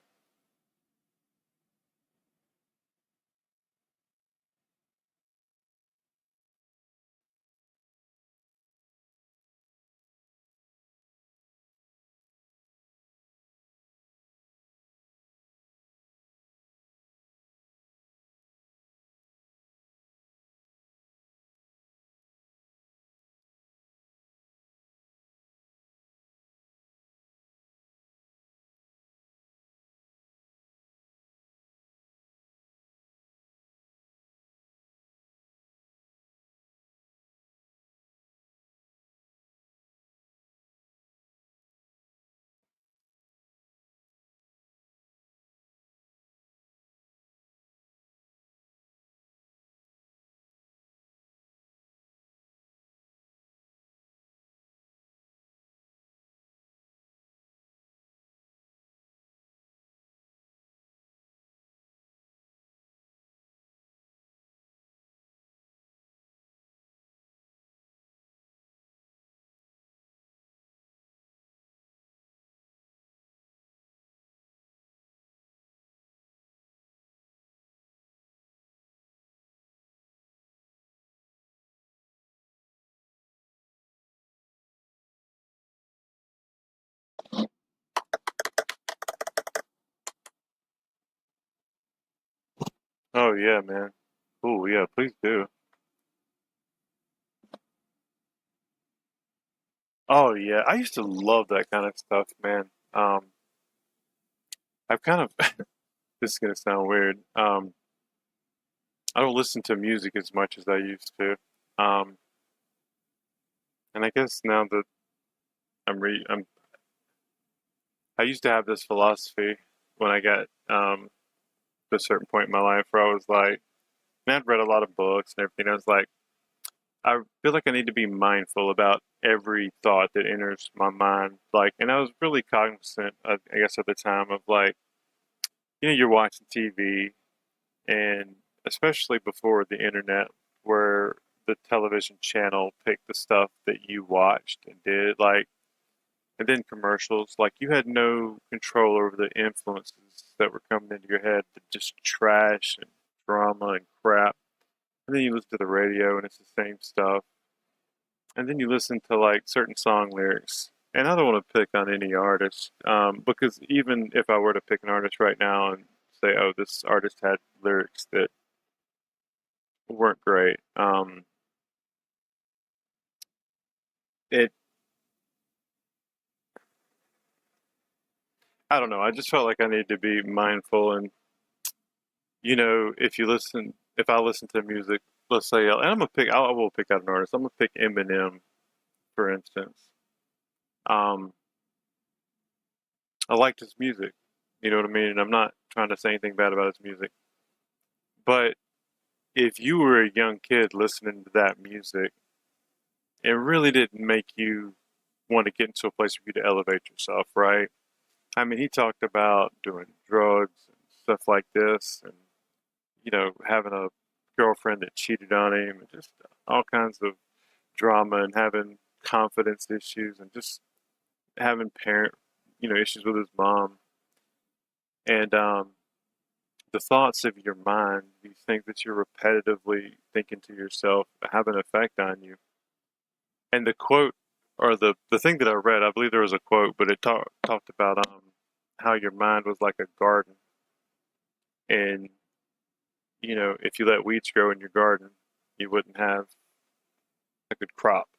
Oh yeah, man. Cool, yeah, please do. Oh yeah, I used to love that kind of stuff, man. I've kind of this is gonna sound weird. I don't listen to music as much as I used to. Um, and I guess now that I'm I used to have this philosophy when I got to a certain point in my life where I was like, and I'd read a lot of books and everything. I was like, I feel like I need to be mindful about every thought that enters my mind. Like, and I was really cognizant, I guess, at the time of like, you're watching TV, and especially before the internet, where the television channel picked the stuff that you watched and did, like, and then commercials, like, you had no control over the influences that were coming into your head, the just trash and drama and crap. And then you listen to the radio, and it's the same stuff. And then you listen to like certain song lyrics. And I don't want to pick on any artist, because even if I were to pick an artist right now and say, "Oh, this artist had lyrics that weren't great," it I don't know. I just felt like I needed to be mindful, and if I listen to music, let's say, and I will pick out an artist. I'm gonna pick Eminem, for instance. Um, I liked his music. You know what I mean? And I'm not trying to say anything bad about his music, but if you were a young kid listening to that music, it really didn't make you want to get into a place for you to elevate yourself, right? I mean, he talked about doing drugs and stuff like this, and having a girlfriend that cheated on him, and just all kinds of drama, and having confidence issues, and just having issues with his mom, and the thoughts of your mind, these things that you're repetitively thinking to yourself, have an effect on you. And the quote, or the thing that I read, I believe there was a quote, but it talked about how your mind was like a garden, and if you let weeds grow in your garden, you wouldn't have a good crop.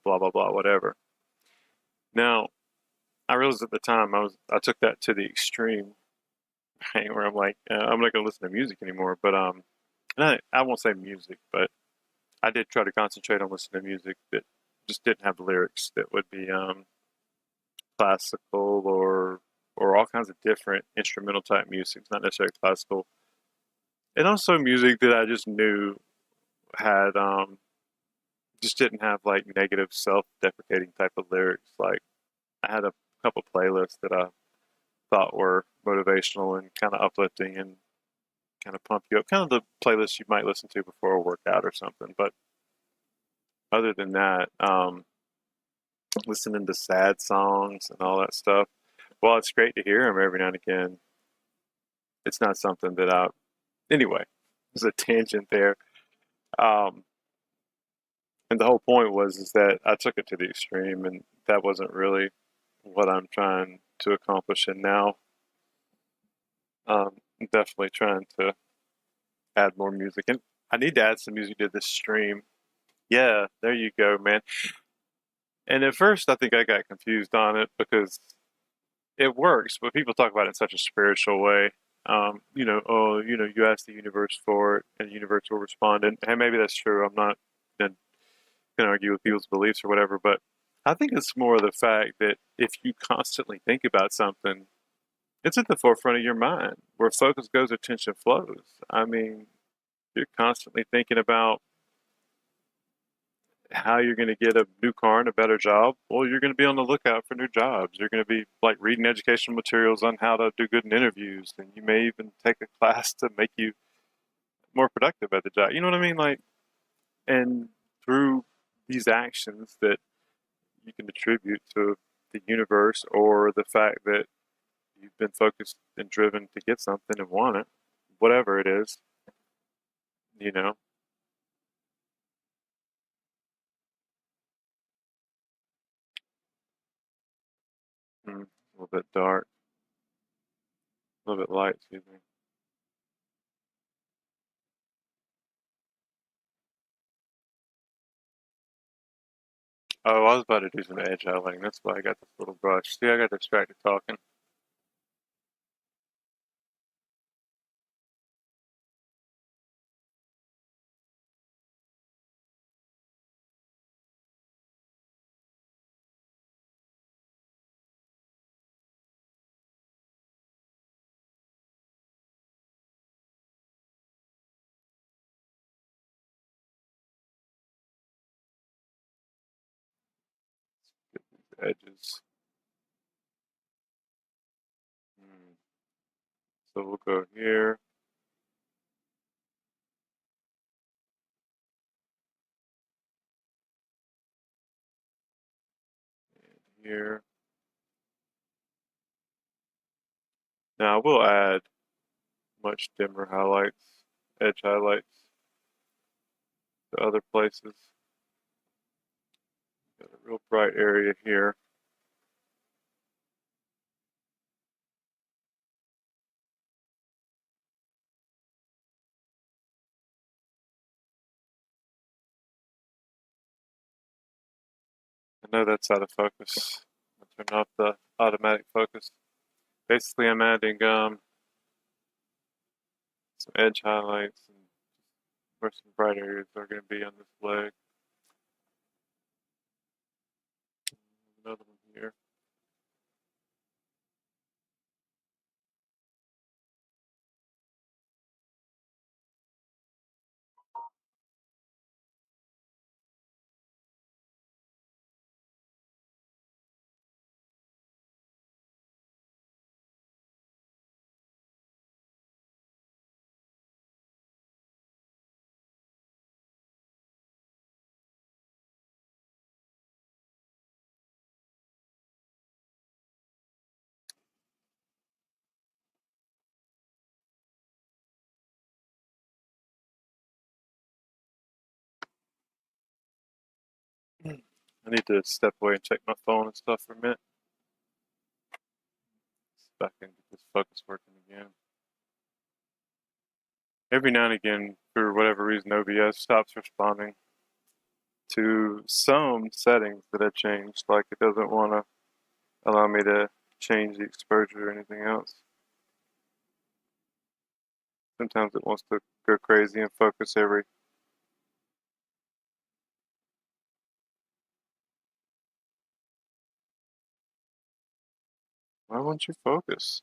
Blah blah blah, whatever. Now, I realized at the time I took that to the extreme, point where I'm like, I'm not gonna listen to music anymore. But I won't say music, but I did try to concentrate on listening to music that just didn't have lyrics. That would be classical or all kinds of different instrumental type music, not necessarily classical, and also music that I just knew had just didn't have like negative self-deprecating type of lyrics. Like I had a couple playlists that I thought were motivational and kind of uplifting and kind of pump you up, kind of the playlist you might listen to before a workout or something. But other than that, listening to sad songs and all that stuff, well, it's great to hear them every now and again. It's not something that I, anyway, there's a tangent there. Um, and the whole point was is that I took it to the extreme, and that wasn't really what I'm trying to accomplish. And now, I'm definitely trying to add more music, and I need to add some music to this stream. Yeah, there you go, man. And at first, I think I got confused on it because it works, but people talk about it in such a spiritual way. Oh, you ask the universe for it, and the universe will respond. And maybe that's true. I'm not going to argue with people's beliefs or whatever, but I think it's more the fact that if you constantly think about something, it's at the forefront of your mind. Where focus goes, attention flows. I mean, you're constantly thinking about how you're going to get a new car and a better job. Well, you're going to be on the lookout for new jobs. You're going to be like reading educational materials on how to do good in interviews, and you may even take a class to make you more productive at the job. You know what I mean? Like, and through these actions that you can attribute to the universe or the fact that you've been focused and driven to get something and want it, whatever it is, you know. A little bit dark, a little bit light, excuse me. Oh, I was about to do some edge highlighting. That's why I got this little brush. See, I got distracted talking. Get these edges. Hmm. So we'll go here and here. Now we'll add much dimmer highlights, edge highlights to other places. Got a real bright area here. I know that's out of focus. I'll turn off the automatic focus. Basically, I'm adding some edge highlights and where some bright areas are going to be on this leg. Another one here. I need to step away and check my phone and stuff for a minute. See if I can get this focus working again. Every now and again, for whatever reason, OBS stops responding to some settings that I changed. Like it doesn't want to allow me to change the exposure or anything else. Sometimes it wants to go crazy and focus every. Why won't you focus?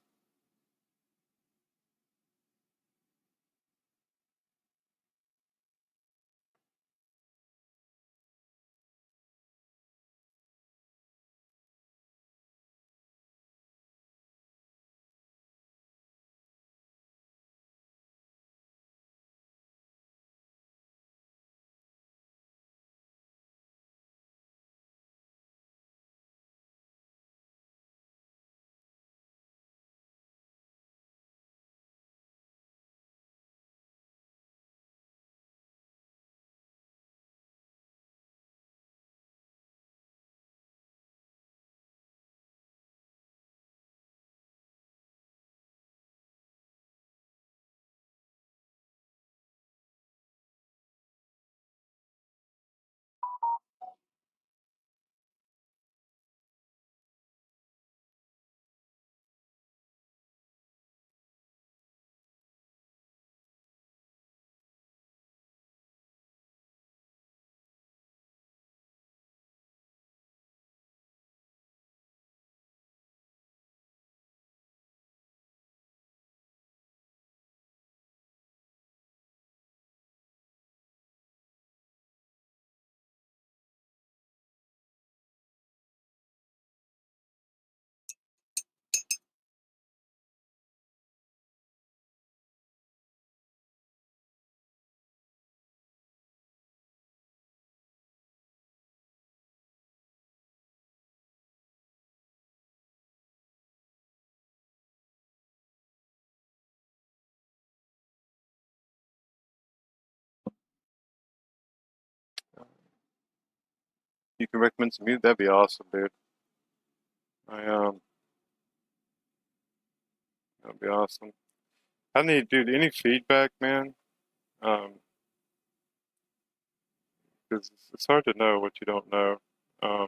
You can recommend some music. That'd be awesome, dude. I That'd be awesome. I need, dude, any feedback, man. Um, because it's hard to know what you don't know. Um,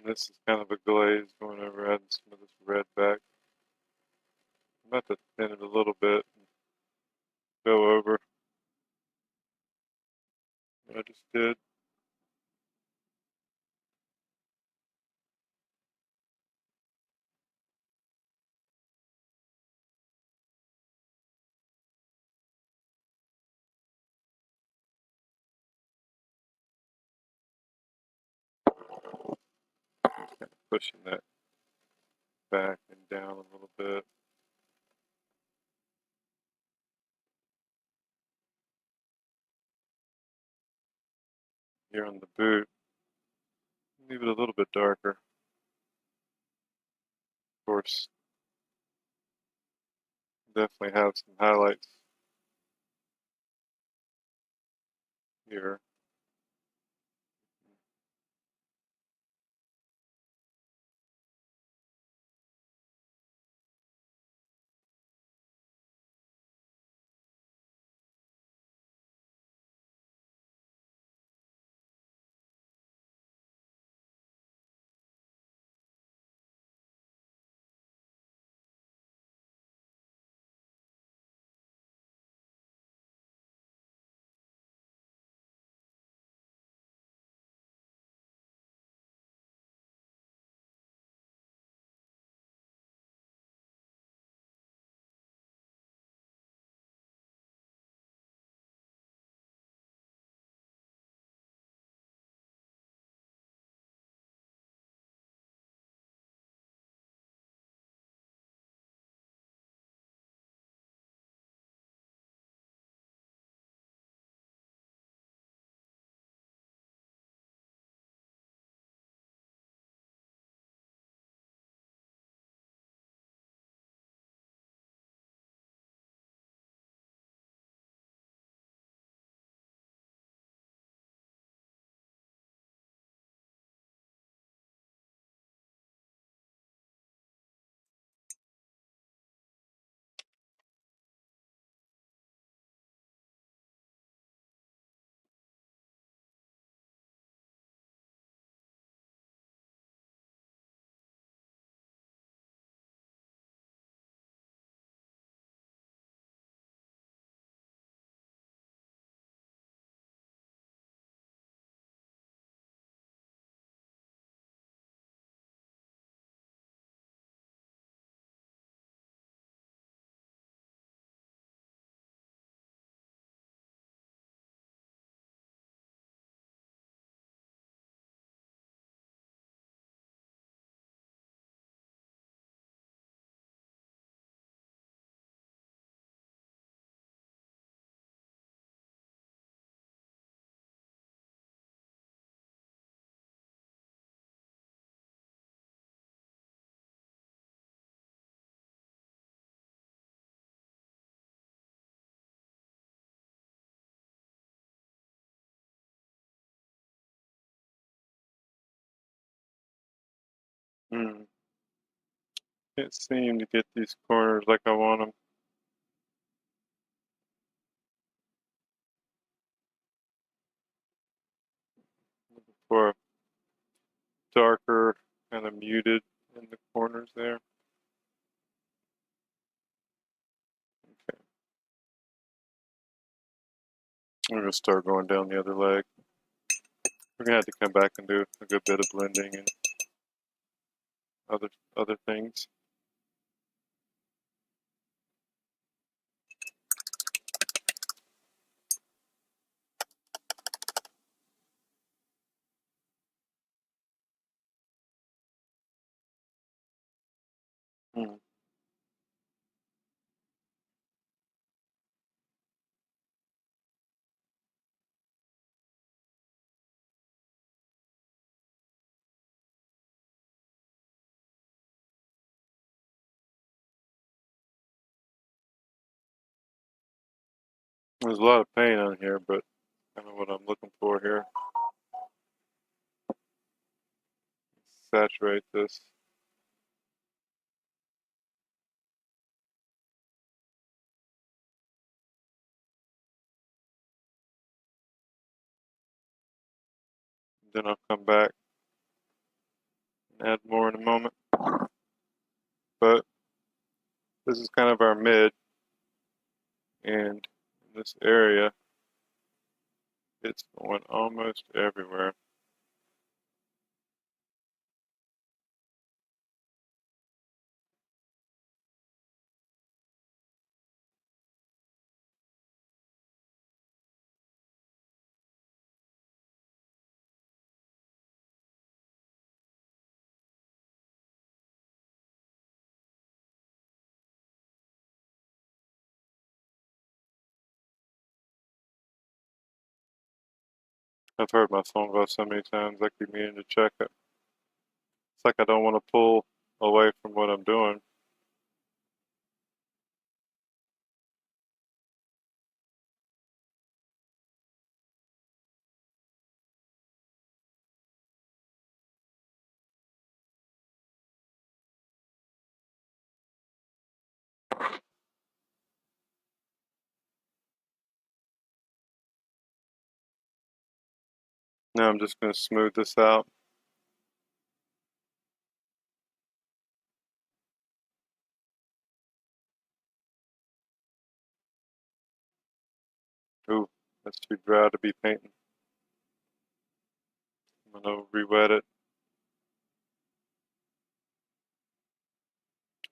this is kind of a glaze going over adding some of this red back. I'm about to thin it a little bit and go over what I just did. Pushing that back and down a little bit. here on the boot. Leave it a little bit darker. Of course, definitely have some highlights here. Hmm. Can't seem to get these corners like I want them. For a darker, kind of muted in the corners there. Okay. I'm gonna start going down the other leg. We're gonna have to come back and do a good bit of blending and other things. Hmm. There's a lot of paint on here, but kind of what I'm looking for here. Saturate this. Then I'll come back and add more in a moment. But this is kind of our mid, and in this area, it's going almost everywhere. I've heard my phone go so many times I keep meaning to check it. It's like I don't want to pull away from what I'm doing. Now I'm just going to smooth this out. Ooh, that's too dry to be painting. I'm going to re-wet it,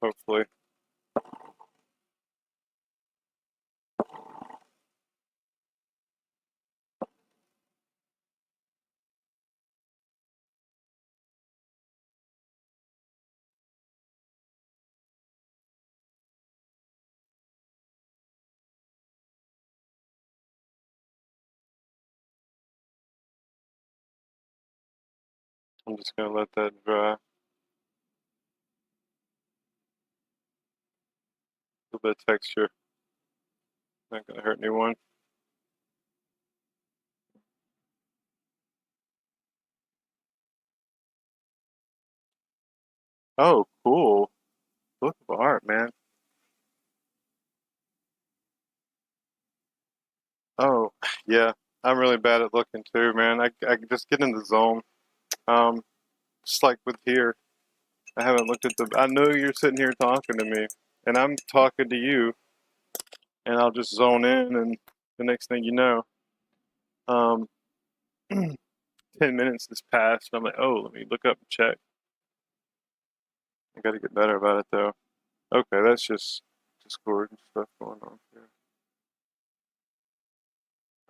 hopefully. I'm just going to let that dry. A little bit of texture. Not going to hurt anyone. Oh, cool. Look of art, man. Oh, yeah. I'm really bad at looking too, man. I just get in the zone. Um, just like with here, I haven't looked at the. I know you're sitting here talking to me, and I'm talking to you, and I'll just zone in, and the next thing you know, um, 10 minutes has passed, and I'm like, oh, let me look up and check. I got to get better about it though. Okay, that's just Discord and stuff going on here.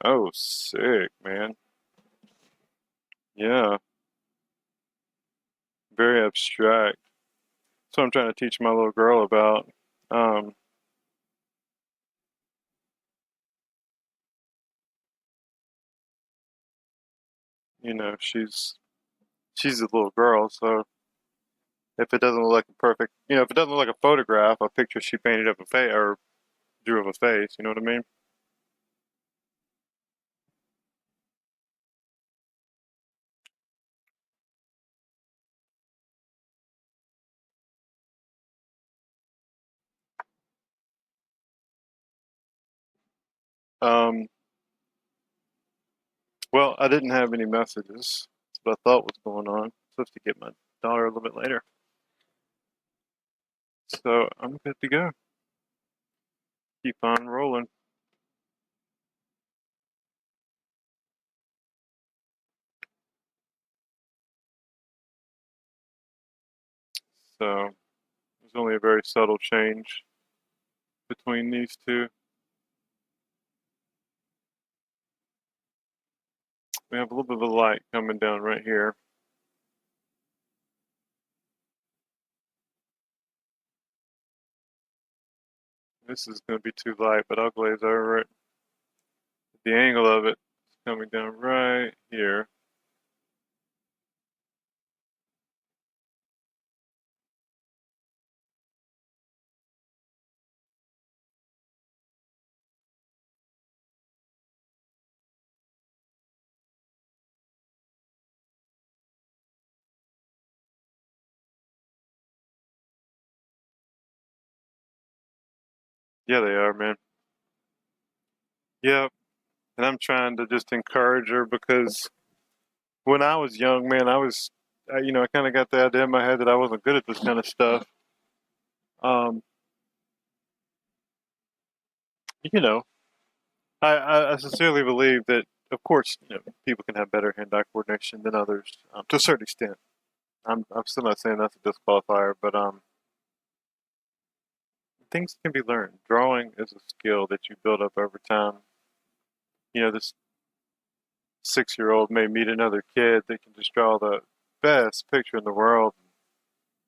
Oh, sick, man. Yeah, very abstract. That's what I'm trying to teach my little girl about. Um, she's a little girl, so if it doesn't look like a perfect, if it doesn't look like a photograph, a picture she painted of a face or drew of a face, you know what I mean? Um, well, I didn't have any messages. That's what I thought was going on. I'm supposed to get my daughter a little bit later. So I'm good to go. Keep on rolling. So there's only a very subtle change between these two. We have a little bit of a light coming down right here. This is going to be too light, but I'll glaze over it. The angle of it is coming down right here. Yeah, they are, man. Yep. And I'm trying to just encourage her because when I was young, man, I kind of got the idea in my head that I wasn't good at this kind of stuff. Um, you know, I sincerely believe that, of course, people can have better hand-eye coordination than others to a certain extent. I'm still not saying that's a disqualifier, but things can be learned. Drawing is a skill that you build up over time. This 6-year-old may meet another kid that can just draw the best picture in the world.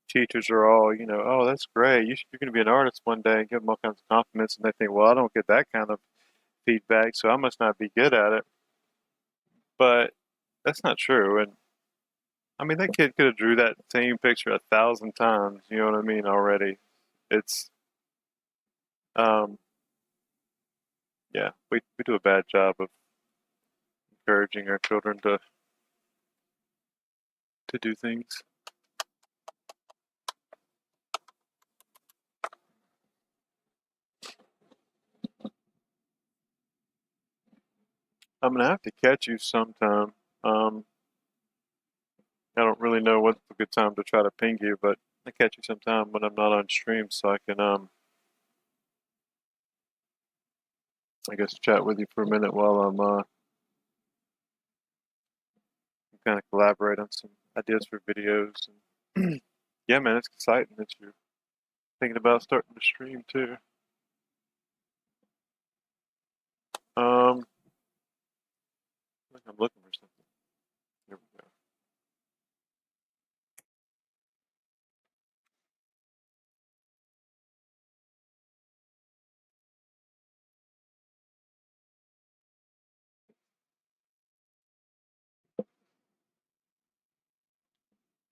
Teachers are all, oh, that's great. You're going to be an artist one day and give them all kinds of compliments. And they think, well, I don't get that kind of feedback, so I must not be good at it. But that's not true. And I mean, that kid could have drew that same picture 1,000 times. You know what I mean? Already, it's um, yeah. We do a bad job of encouraging our children to do things. I'm gonna have to catch you sometime. Um, I don't really know what's a good time to try to ping you, but I'll catch you sometime when I'm not on stream, so I can I guess chat with you for a minute while I'm kind of collaborate on some ideas for videos. And yeah, man, it's exciting that you're thinking about starting to stream too. Um, I think I'm looking for something. Here we go.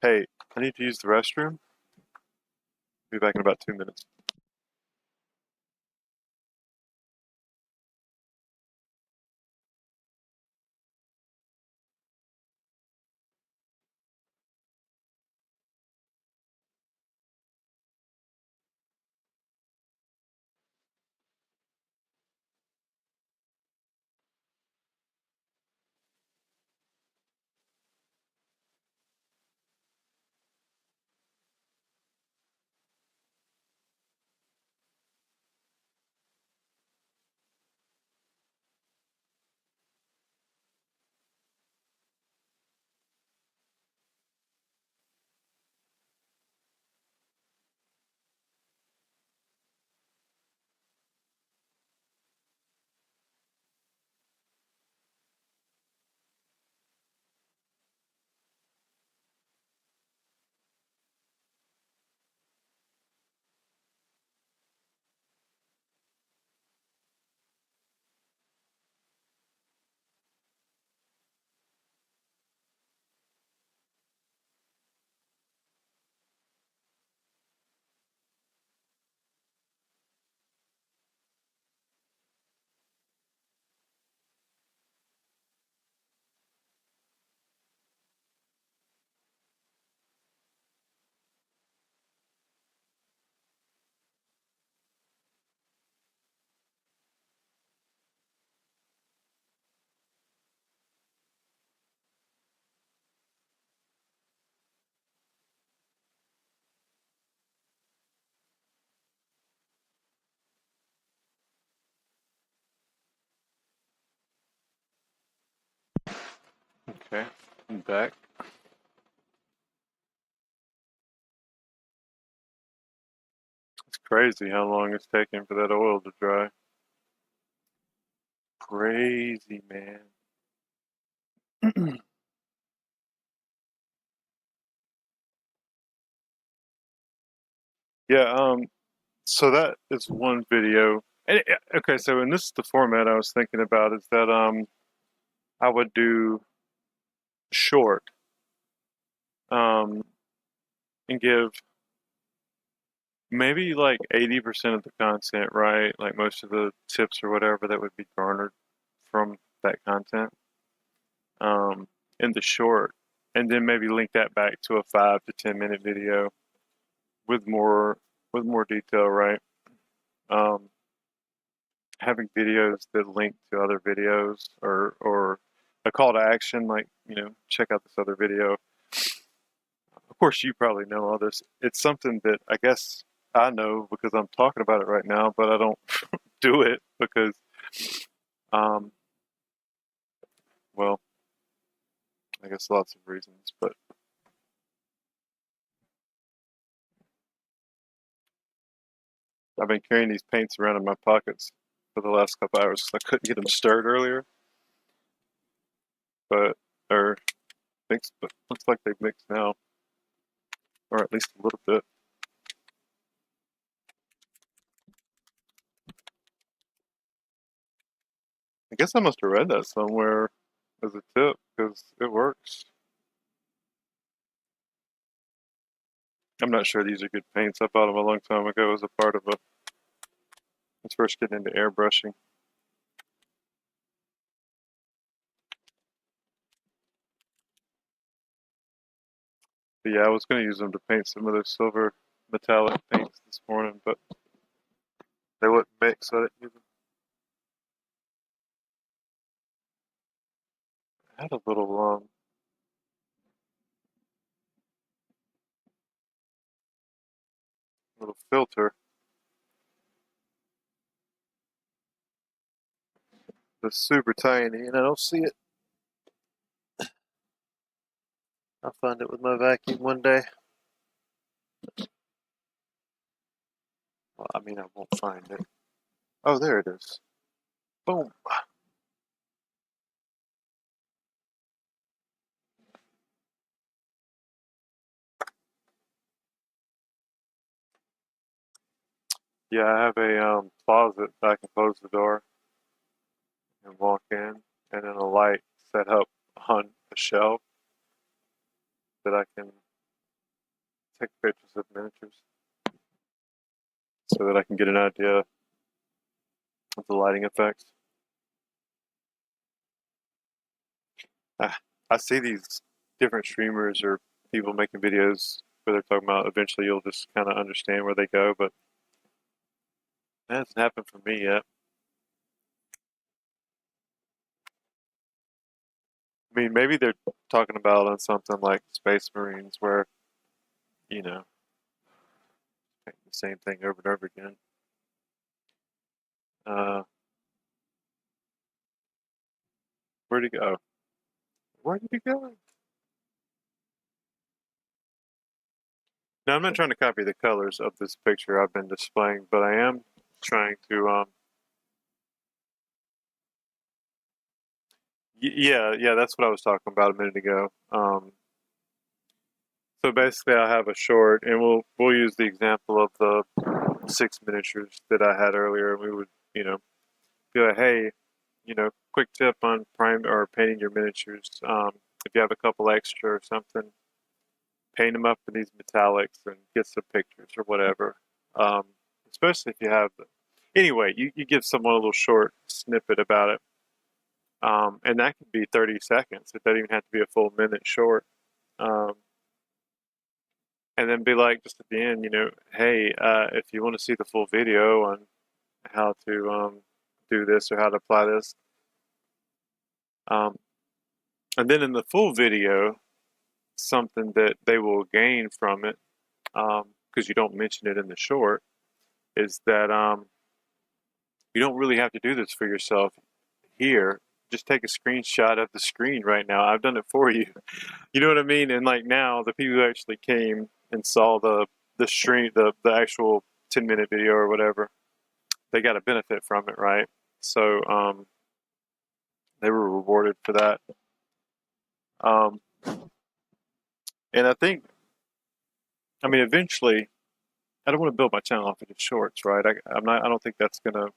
Hey, I need to use the restroom. Be back in about 2 minutes. Okay, I'm back. It's crazy how long it's taking for that oil to dry. Crazy, man. Yeah, so that is one video. Okay, so and this is the format I was thinking about is that I would do short um and give maybe like 80% of the content, right? Like most of the tips or whatever that would be garnered from that content in the short, and then maybe link that back to a 5 to 10 minute video with more detail, right? Um, Having videos that link to other videos or a call to action like check out this other video. Of course you probably know all this. It's something that I guess I know because I'm talking about it right now, but I don't do it because um well, I guess lots of reasons, but I've been carrying these paints around in my pockets for the last couple hours because I couldn't get them stirred earlier, but or mixed, but looks like they've mixed now, or at least a little bit. I guess I must have read that somewhere. as a tip because it works. I'm not sure these are good paints. I bought them a long time ago as a part of a. I was first getting into airbrushing. But yeah, I was going to use them to paint some of those silver metallic paints this morning, but they wouldn't mix, so I didn't use them. I had a little filter that's super tiny, and I don't see it. I'll find it with my vacuum one day. Well, I mean, I won't find it. Oh, there it is. Boom. Yeah, I have a closet that I can close the door and walk in, and then a light set up on a shelf that I can take pictures of miniatures so that I can get an idea of the lighting effects. I see these different streamers or people making videos where they're talking about eventually you'll just kind of understand where they go, but that hasn't happened for me yet. I mean, maybe they're talking about on something like Space Marines where, you know, the same thing over and over again. Uh, where'd he go? Where did he go? Now, I'm not trying to copy the colors of this picture I've been displaying, but I am trying to, yeah, that's what I was talking about a minute ago. So basically, I have a short, and we'll use the example of the 6 miniatures that I had earlier, and we would, be like, hey, quick tip on prime or painting your miniatures. If you have a couple extra or something, paint them up in these metallics and get some pictures or whatever. Um, Especially if you have, anyway, you give someone a little short snippet about it, and that could be 30 seconds. It doesn't even have to be a full minute short. Um, and then be like, just at the end, hey, if you want to see the full video on how to do this or how to apply this, um, and then in the full video, something that they will gain from it, because you don't mention it in the short, is that you don't really have to do this for yourself here. Just take a screenshot of the screen right now. I've done it for you. You know what I mean? And like now, the people who actually came and saw the stream, the actual 10-minute video or whatever, they got a benefit from it, right? So they were rewarded for that. Um, and I think, I mean, eventually, I don't want to build my channel off of just shorts, right? I'm not. I don't think that's gonna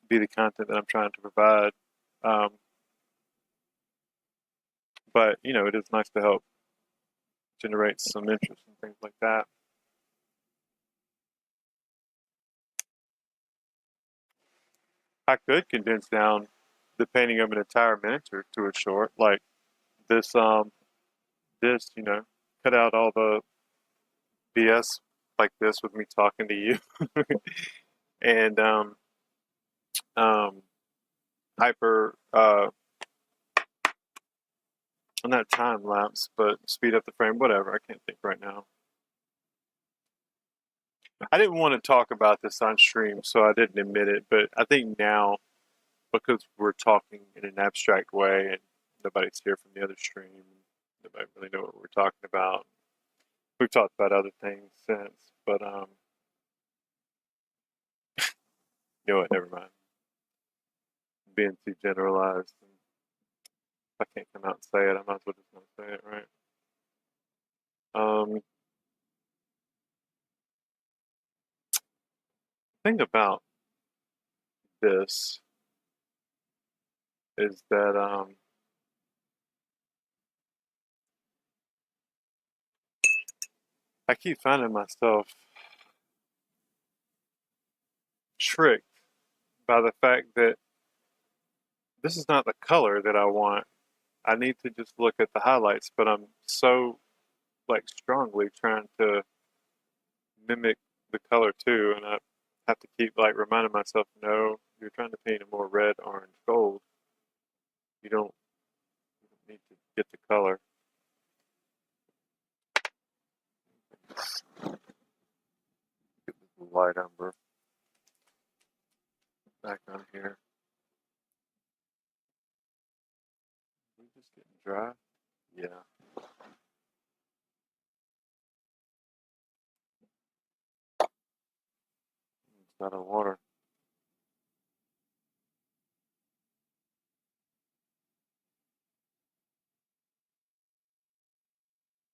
be the content that I'm trying to provide. Um, but it is nice to help generate some interest and things like that. I could condense down the painting of an entire miniature to a short, like this. Cut out all the BS like this with me talking to you, and um, hyper, not time lapse, but speed up the frame, whatever. I can't think right now. I didn't want to talk about this on stream, so I didn't admit it. But I think now, because we're talking in an abstract way and nobody's here from the other stream, nobody really know what we're talking about. We've talked about other things since, but you know what? Never mind. Being too generalized, and if I can't come out and say it, I might as well just not say it, right? Um, thing about this is that I keep finding myself tricked by the fact that this is not the color that I want. I need to just look at the highlights, but I'm so like strongly trying to mimic the color too, and I have to keep like reminding myself, no, you're trying to paint a more red, orange, gold. You don't need to get the color. Get the light umber back on here. Are we just getting dry? Yeah. It's out of water.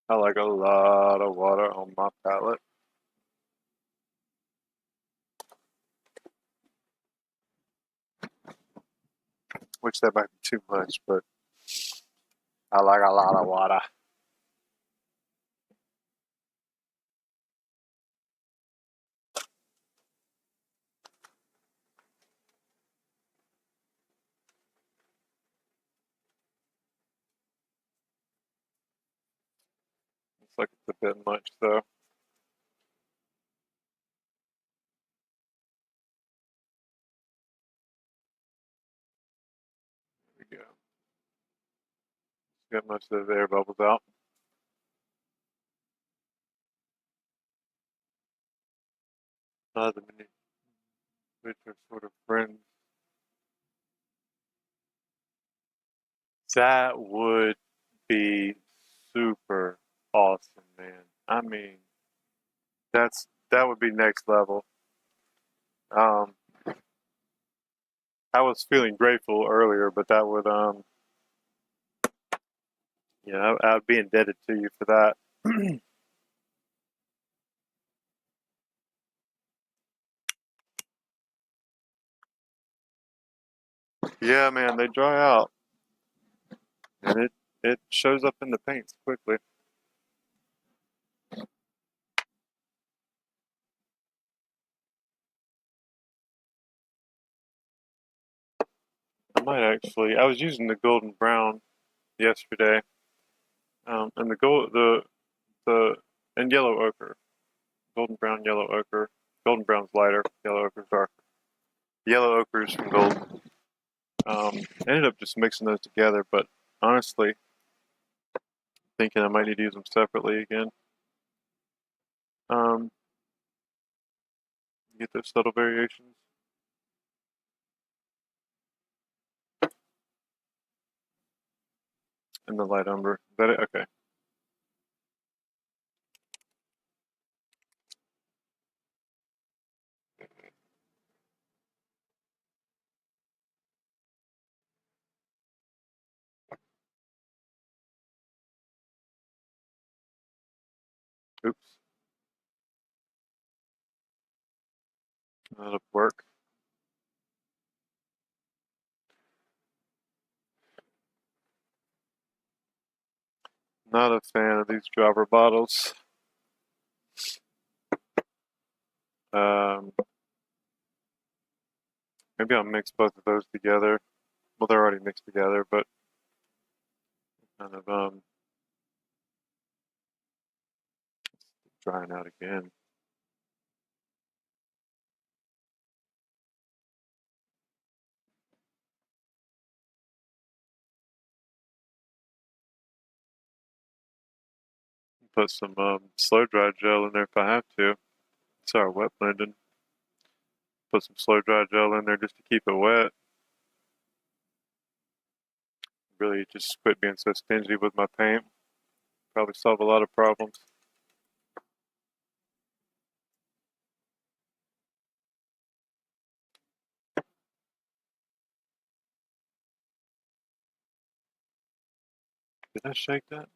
I like a lot of water on my palette. Which that might be too much, but I like a lot of water. It's like it's a bit much though. There we go. Got most of the air bubbles out. The mini which are sort of friends. That would be super awesome, man. I mean, that would be next level. Um, I was feeling grateful earlier, but that would I'd be indebted to you for that. Yeah, man, they dry out, and it shows up in the paints quickly. I might actually. I was using the golden brown yesterday, and the and yellow ochre, golden brown, yellow ochre. Golden brown's lighter, yellow ochre's darker. Yellow ochre's from gold. Ended up just mixing those together, but honestly, thinking I might need to use them separately again. Um, get those subtle variations. And the light umber. Is that it? Okay. Oops. That'll work. Not a fan of these dropper bottles. Um, maybe I'll mix both of those together. Well, they're already mixed together, but kind of drying out again. Put some slow dry gel in there if I have to. Sorry, wet blending. Put some slow dry gel in there just to keep it wet. Really just quit being so stingy with my paint. Probably solve a lot of problems. Did I shake that?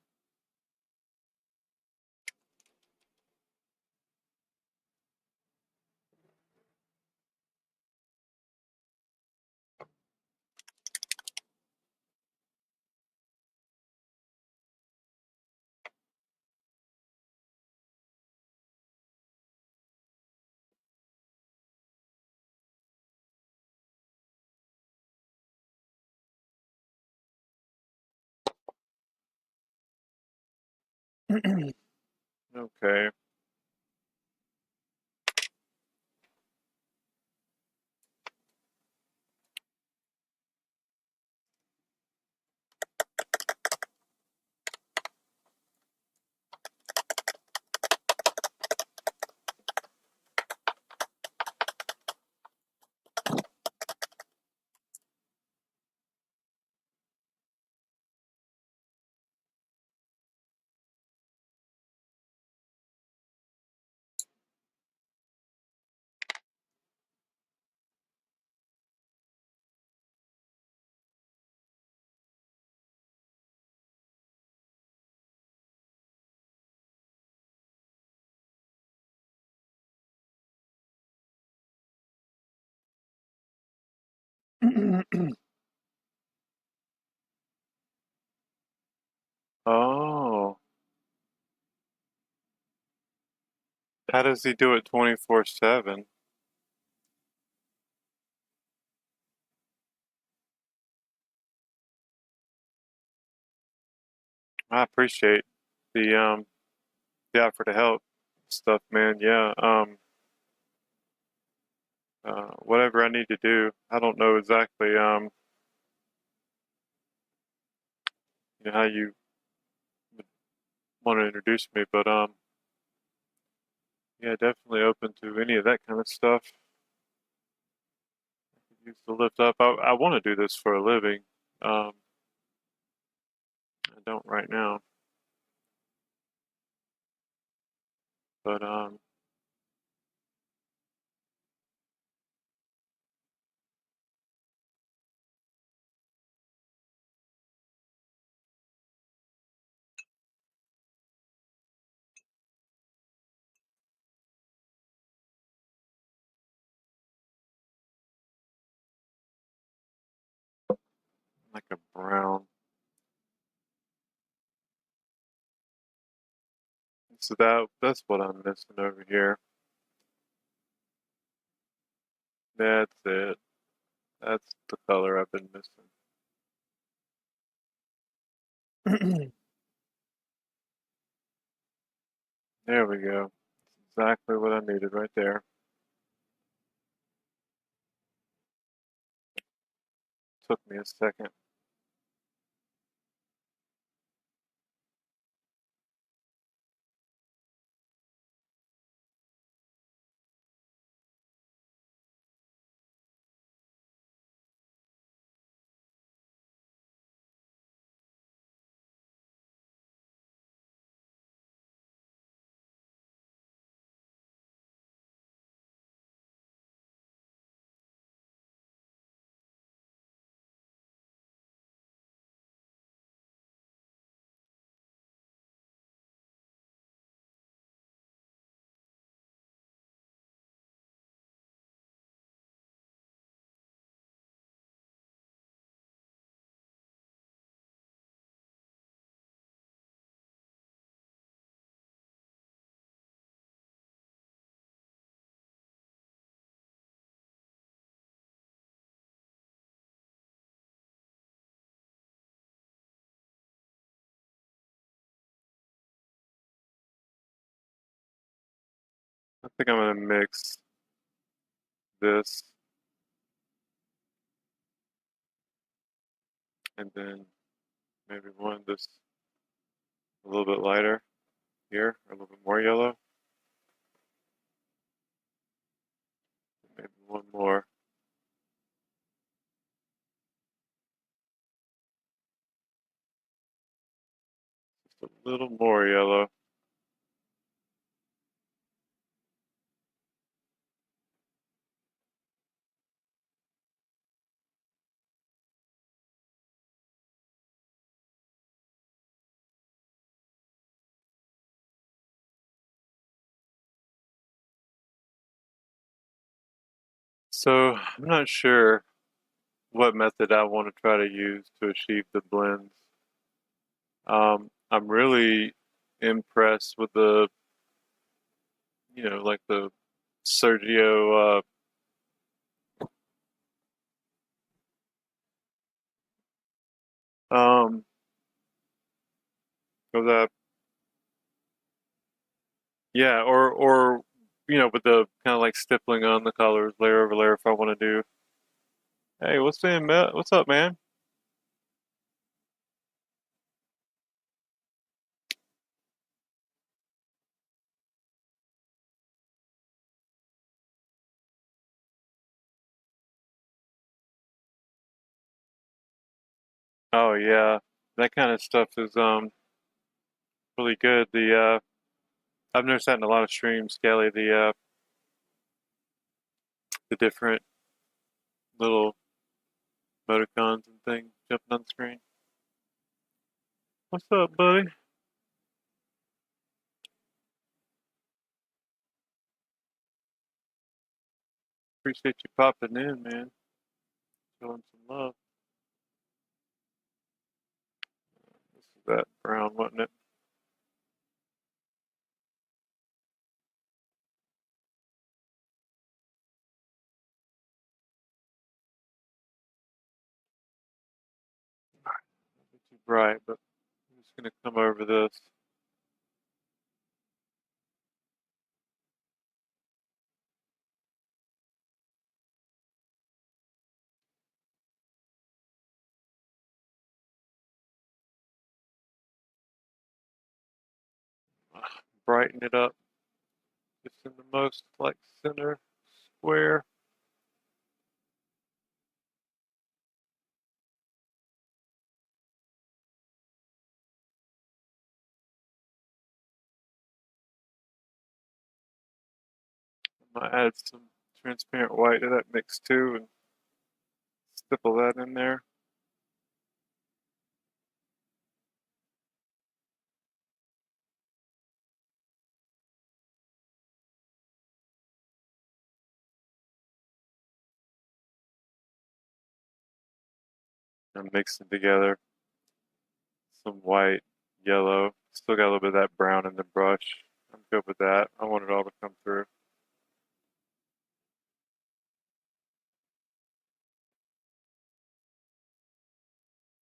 Okay. Oh, how does he do it 24/7? I appreciate the offer to help stuff, man. Yeah. Whatever I need to do. I don't know exactly how you would want to introduce me, but yeah, definitely open to any of that kind of stuff. Use the lift up. I want to do this for a living. Um, I don't right now, but like a brown. So that's what I'm missing over here. That's it. That's the color I've been missing. There we go. Exactly what I needed right there. Took me a second. I think I'm gonna mix this and then maybe one this a little bit lighter here, a little bit more yellow. Maybe one more. Just a little more yellow. So I'm not sure what method I want to try to use to achieve the blends. I'm really impressed with like the Sergio, because Yeah, or you know, with the kind of like stippling on the colors layer over layer if I want to do. Hey, what's up, man? Oh yeah, that kind of stuff is really good. The I've noticed that in a lot of streams, Skelly, the different little emoticons and things jumping on the screen. What's up, buddy? Appreciate you popping in, man. Showing some love. This is that brown, wasn't it? Not too bright, but I'm just gonna come over this. Brighten it up just in the most like center square. I might add some transparent white to that mix too and stipple that in there. And mix them together. Some white, yellow. Still got a little bit of that brown in the brush. I'm good with that. I want it all to come through.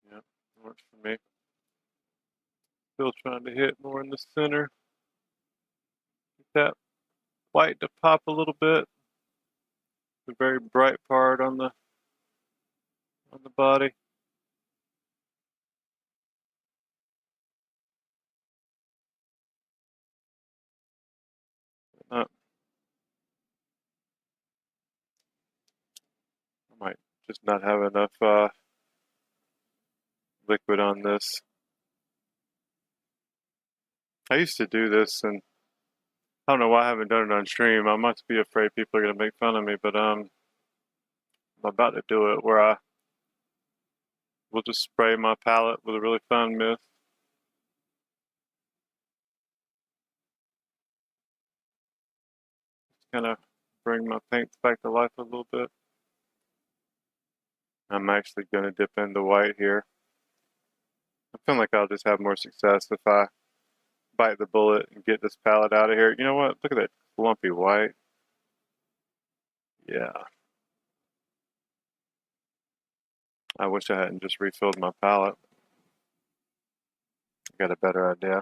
Yeah, works for me. Still trying to hit more in the center. Get that white to pop a little bit. The very bright part on the body. I might just not have enough liquid on this. I used to do this, and I don't know why I haven't done it on stream. I must be afraid people are gonna make fun of me, but I'm about to do it where I will just spray my palette with a really fine mist. Kind of bring my paints back to life a little bit. I'm actually going to dip into white here. I feel like I'll just have more success if I bite the bullet and get this palette out of here. You know what? Look at that lumpy white. Yeah. I wish I hadn't just refilled my palette. I got a better idea.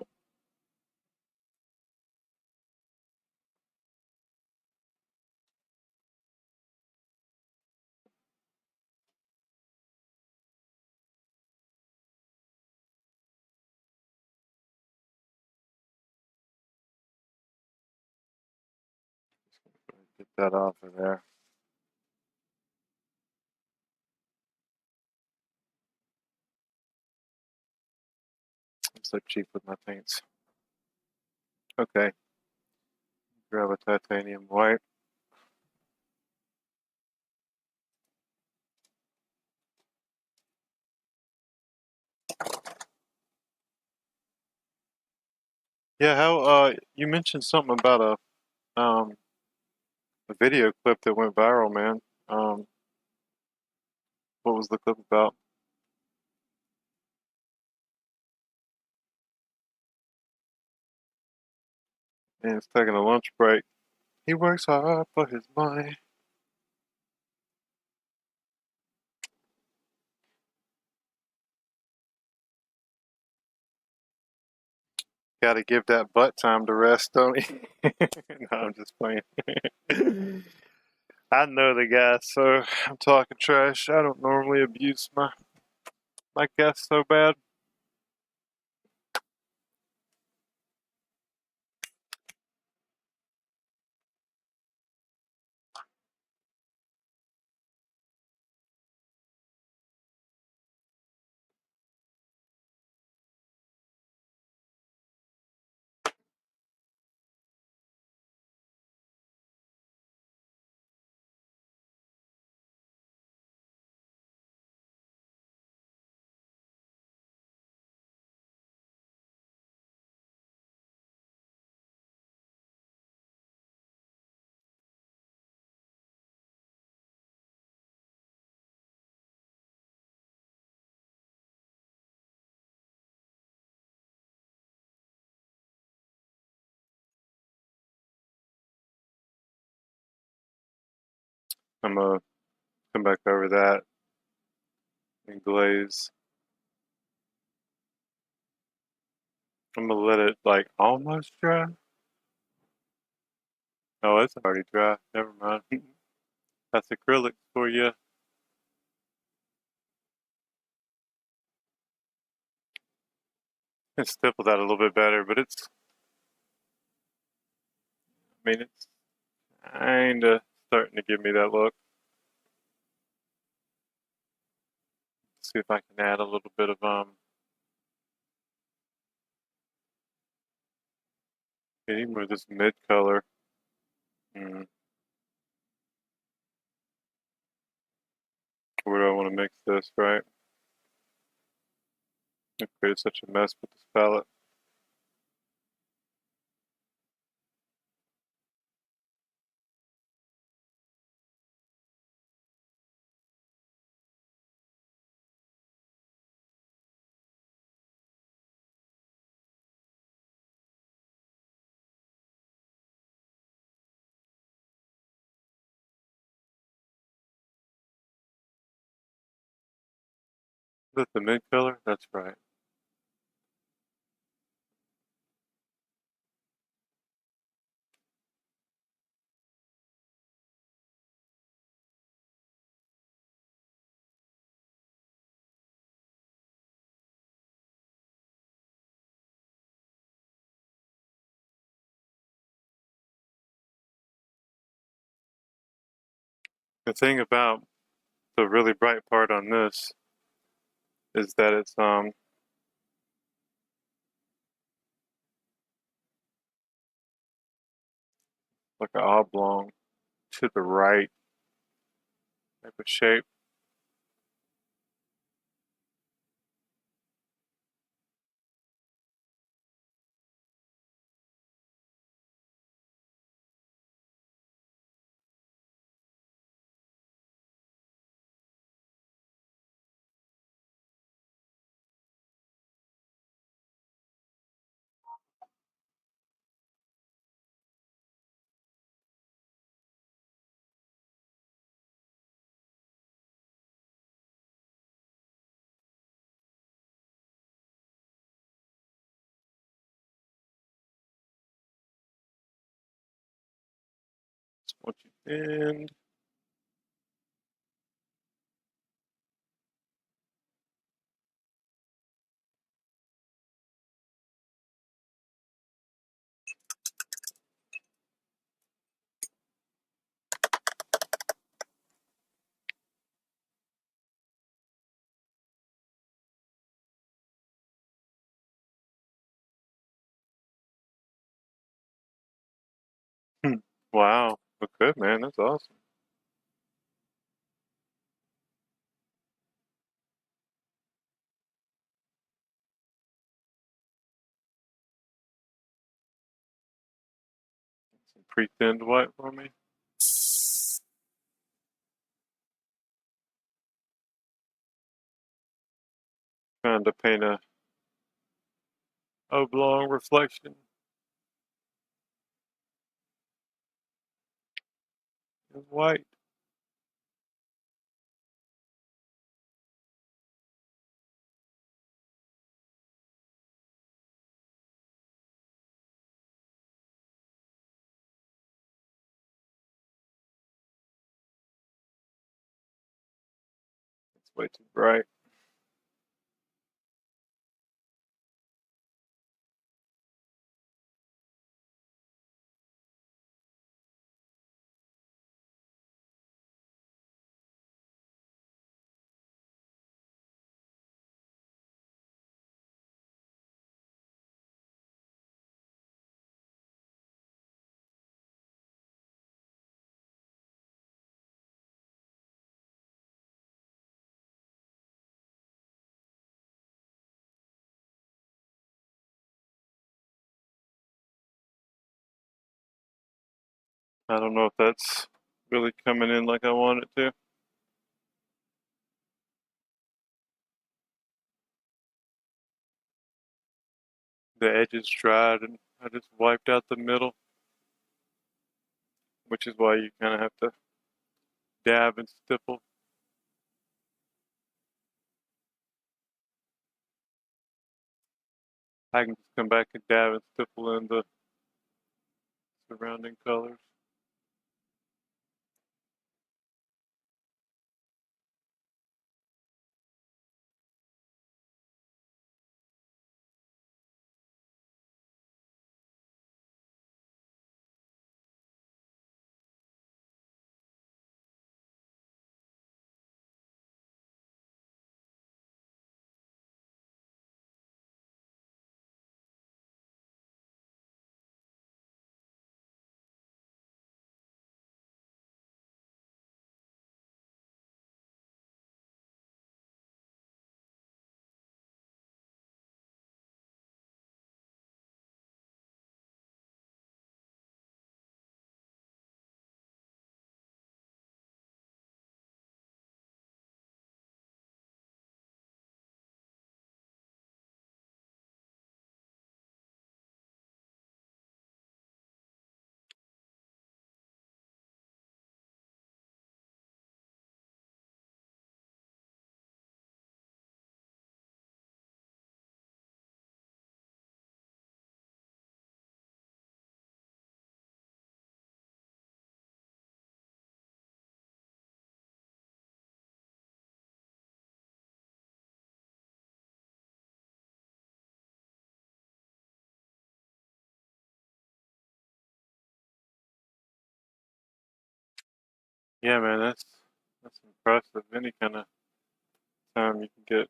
Get that off of there. I'm so cheap with my paints. Okay. Grab a titanium white. Yeah, how you mentioned something about a video clip that went viral, man. What was the clip about? And it's taking a lunch break. He works hard for his money. Gotta give that butt time to rest, don't you? No, I'm just playing. I know the guy, so I'm talking trash. I don't normally abuse my guests so bad. I'm gonna come back over that and glaze. I'm gonna let it like almost dry. Oh, it's already dry. Never mind. That's acrylic for you. It stippled out a little bit better, but it's kinda starting to give me that look. See if I can add a little bit of even with this mid color. Mm, where do I want to mix this, right? I created such a mess with this palette. Is that the mid color? That's right. The thing about the really bright part on this is that it's like an oblong to the right type of shape. So once you bend, wow, okay, man, that's awesome. Some pre-thinned white for me. Trying to paint a oblong reflection in white. way too bright. I don't know if that's really coming in like I want it to. The edges dried and I just wiped out the middle, which is why you kind of have to dab and stipple. I can just come back and dab and stipple in the surrounding colors. Yeah, man, that's impressive. Any kind of time you can get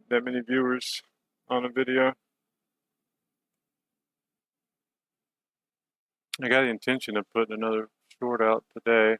that many viewers on a video. I got the intention of putting another short out today.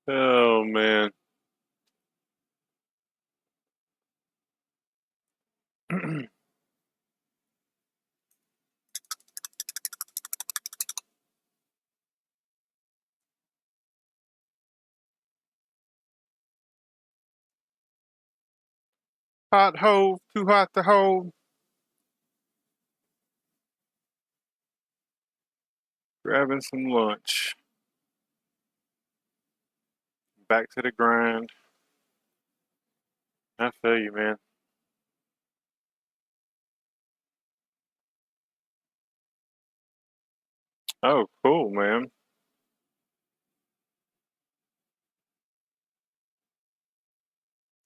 Oh man. Hot hole, too hot to hold. Grabbing some lunch. Back to the grind. I feel you, man. Oh, cool, man.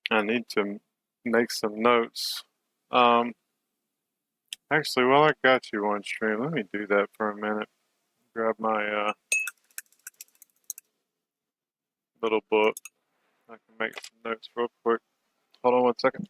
I need to make some notes. Um, Actually, while I got you on stream, let me do that for a minute. Grab my little book. I can make some notes real quick. Hold on one second.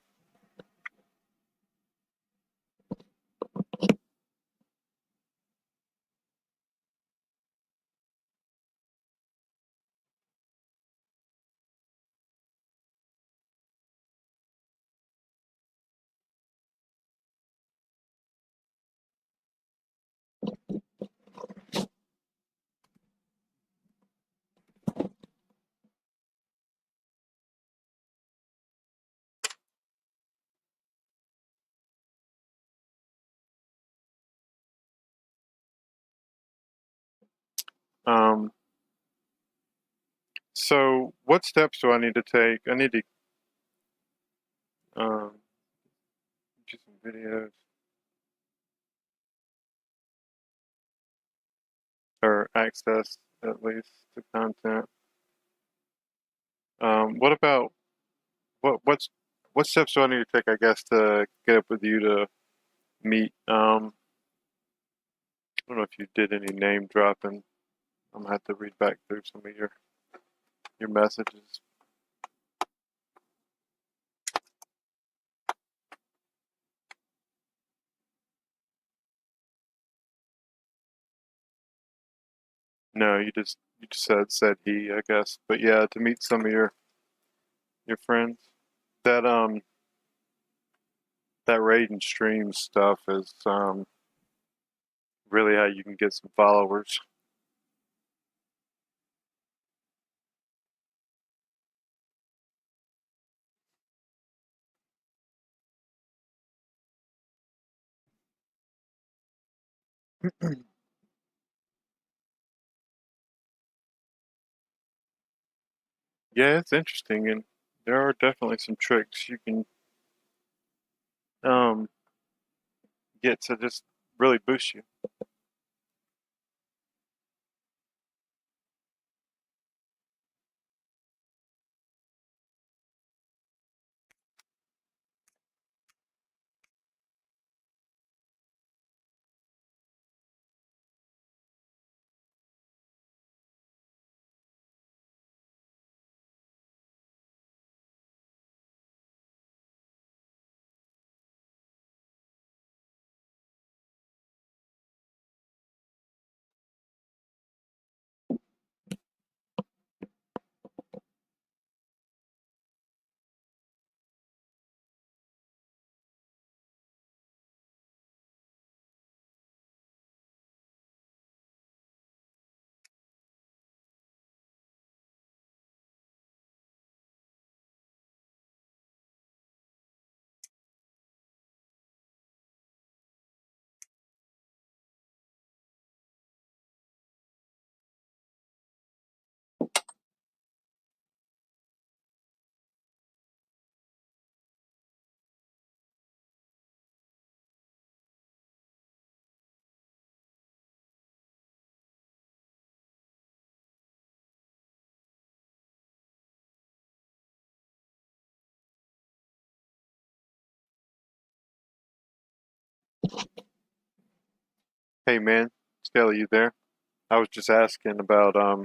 Um, so what steps do I need to take? I need to do some videos or access at least to content. What about what steps do I need to take? I guess to get up with you to meet. I don't know if you did any name dropping. I'm gonna have to read back through some of your messages. No, you just said he, I guess. But yeah, to meet some of your friends. That that raid and stream stuff is really how you can get some followers. Yeah, it's interesting, and there are definitely some tricks you can um get to just really boost you. Hey man, Skelly, you there? I was just asking about I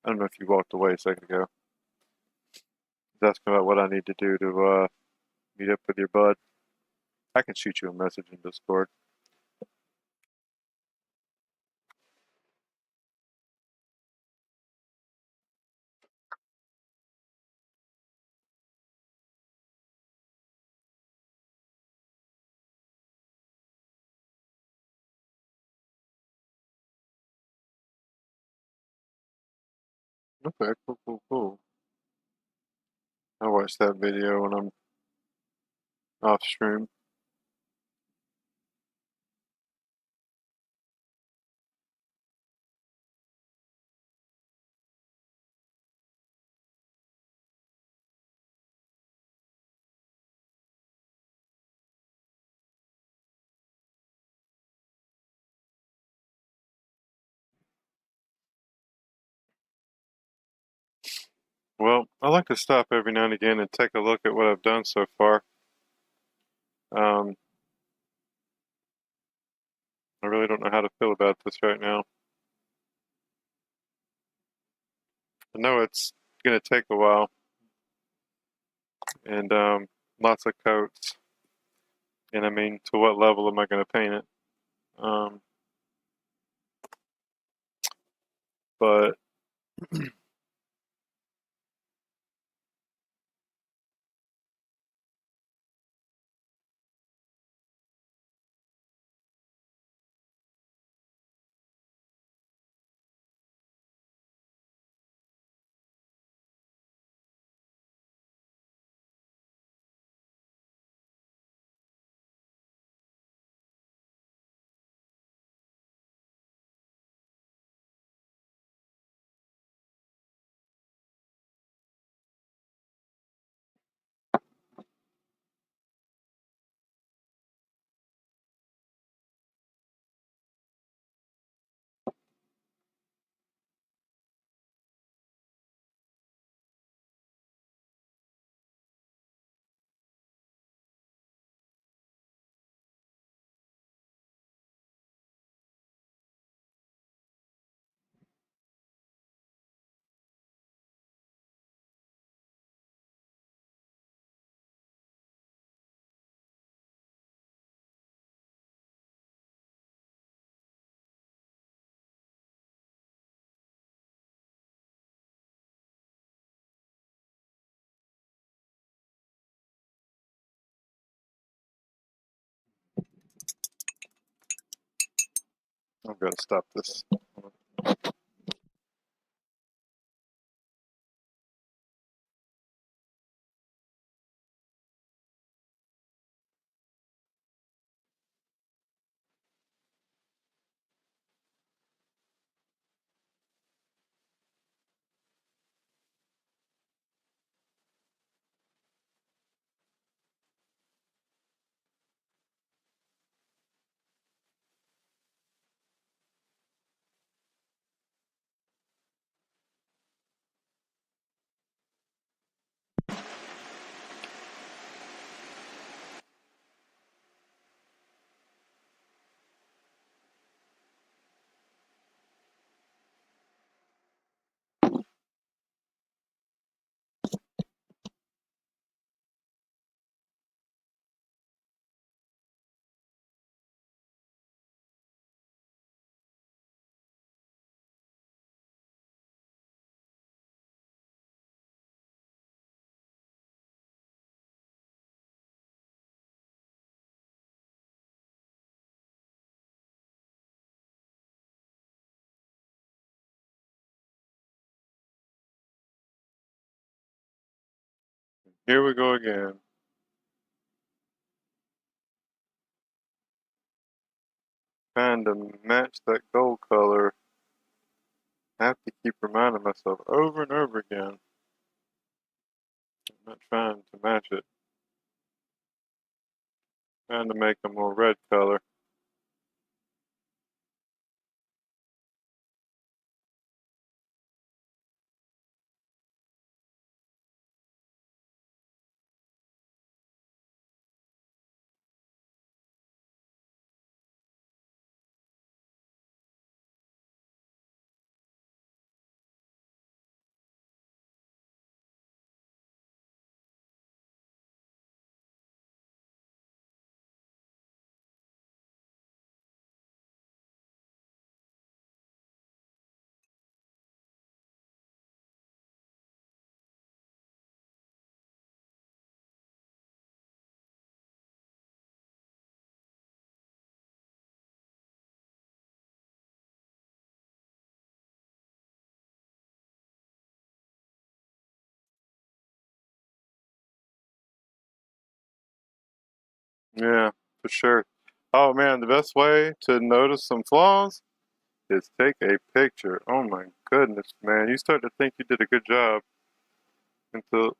don't know if you walked away a second ago. I was asking about what I need to do to meet up with your bud. I can shoot you a message in Discord. Okay, cool. I watched that video when I'm off stream. Well, I like to stop every now and again and take a look at what I've done so far. Um, I really don't know how to feel about this right now. I know it's gonna take a while and lots of coats. And I mean, to what level am I gonna paint it? Um, but I'm gonna stop this. Here we go again. Trying to match that gold color. I have to keep reminding myself over and over again. I'm not trying to match it. Trying to make a more red color. Yeah, for sure. Oh man, the best way to notice some flaws is take a picture. Oh my goodness, man. You start to think you did a good job until,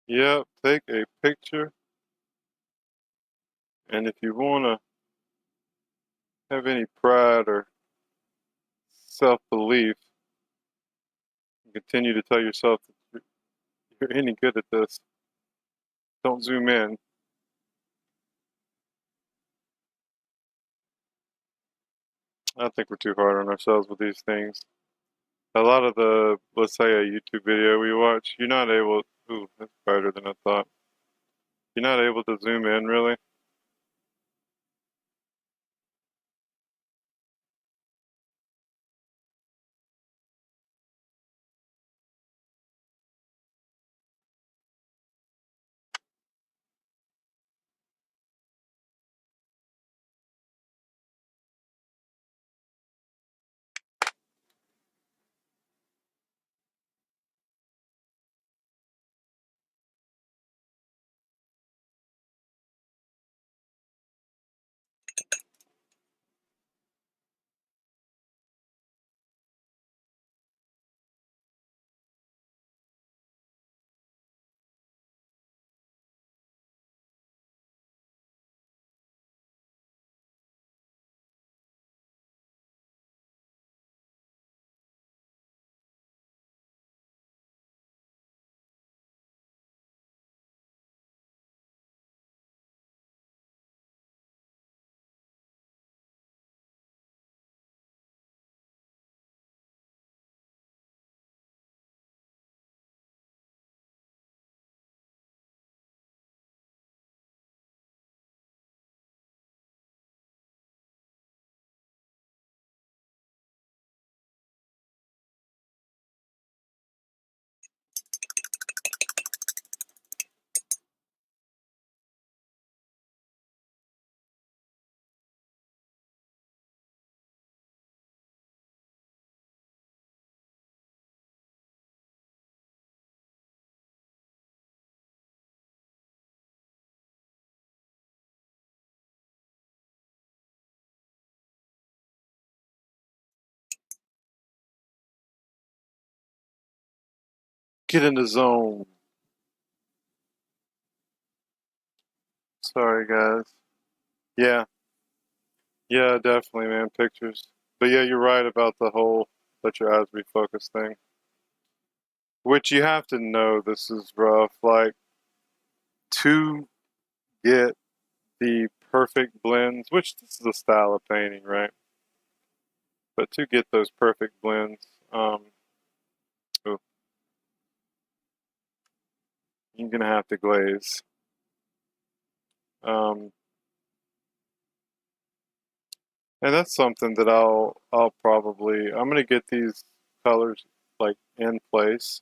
yep, take a picture. And if you want to have any pride or self belief, continue to tell yourself that you're any good at this. Don't zoom in. I think we're too hard on ourselves with these things. A lot of the, let's say a YouTube video we watch, you're not able, Ooh, that's brighter than I thought. You're not able to zoom in, really? Get in the zone. Sorry, guys. Yeah, yeah, definitely, man. Pictures. But yeah, you're right about the whole let your eyes be focused thing. Which you have to know this is rough. Like, to get the perfect blends, which this is a style of painting, right? But to get those perfect blends, oh, you're gonna have to glaze. Um, and that's something that I'll probably I'm gonna get these colors like in place,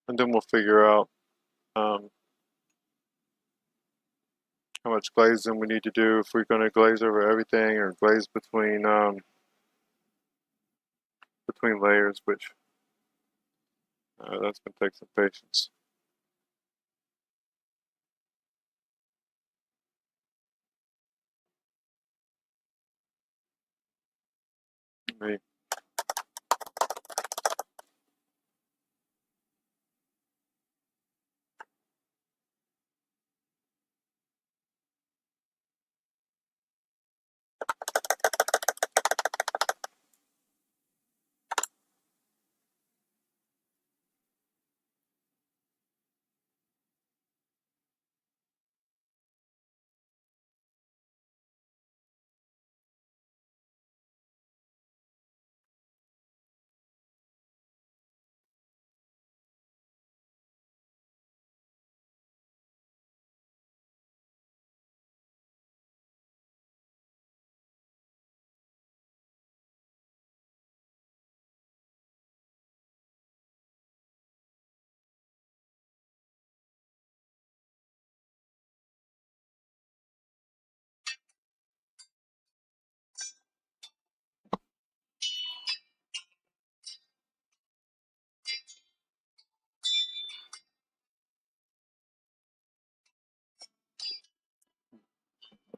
and then we'll figure out um, how much glazing we need to do if we're gonna glaze over everything or glaze between layers, which that's gonna take some patience. Me.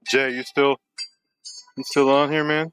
Jay, you still on here, man?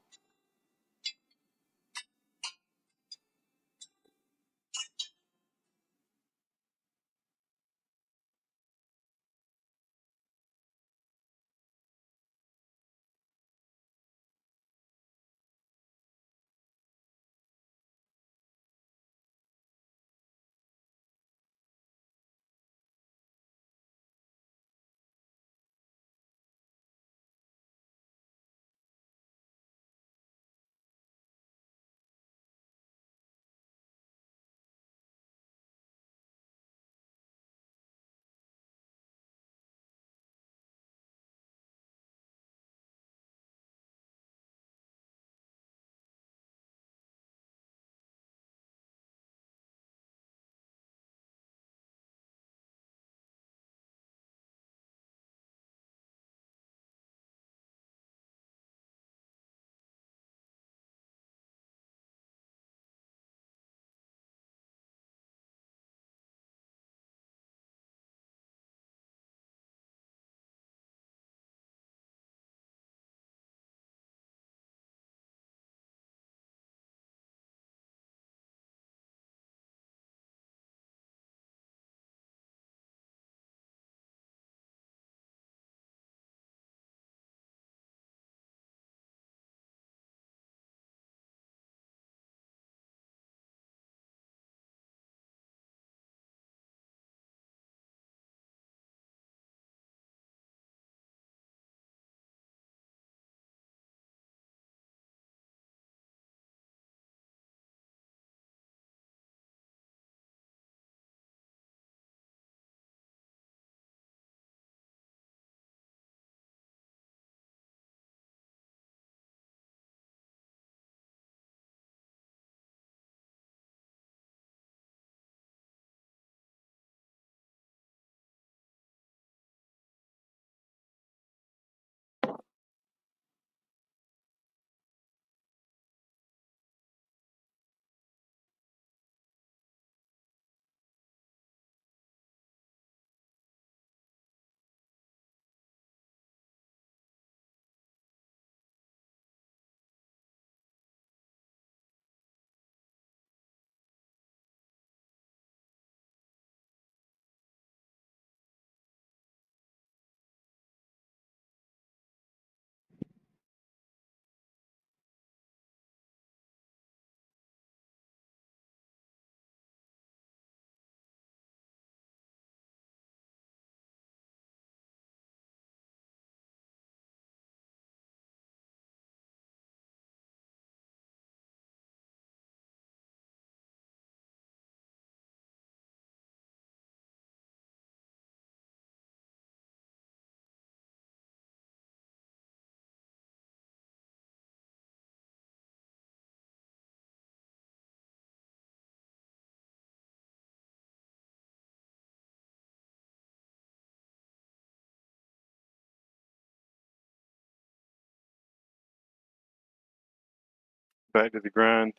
back to the grind.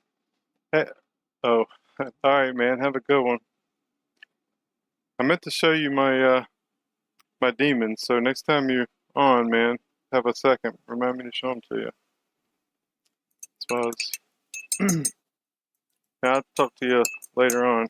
Hey, oh, all right, man. Have a good one. I meant to show you my demons, so next time you're on, man, have a second. Remind me to show them to you. As well as, yeah, I'll talk to you later on.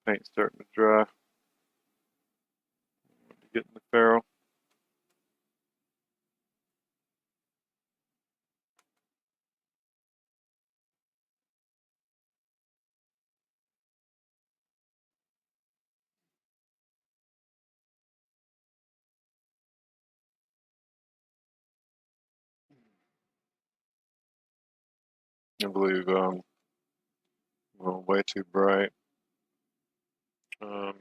Paint starting to dry. Get in the ferrule. I believe well, way too bright. Um,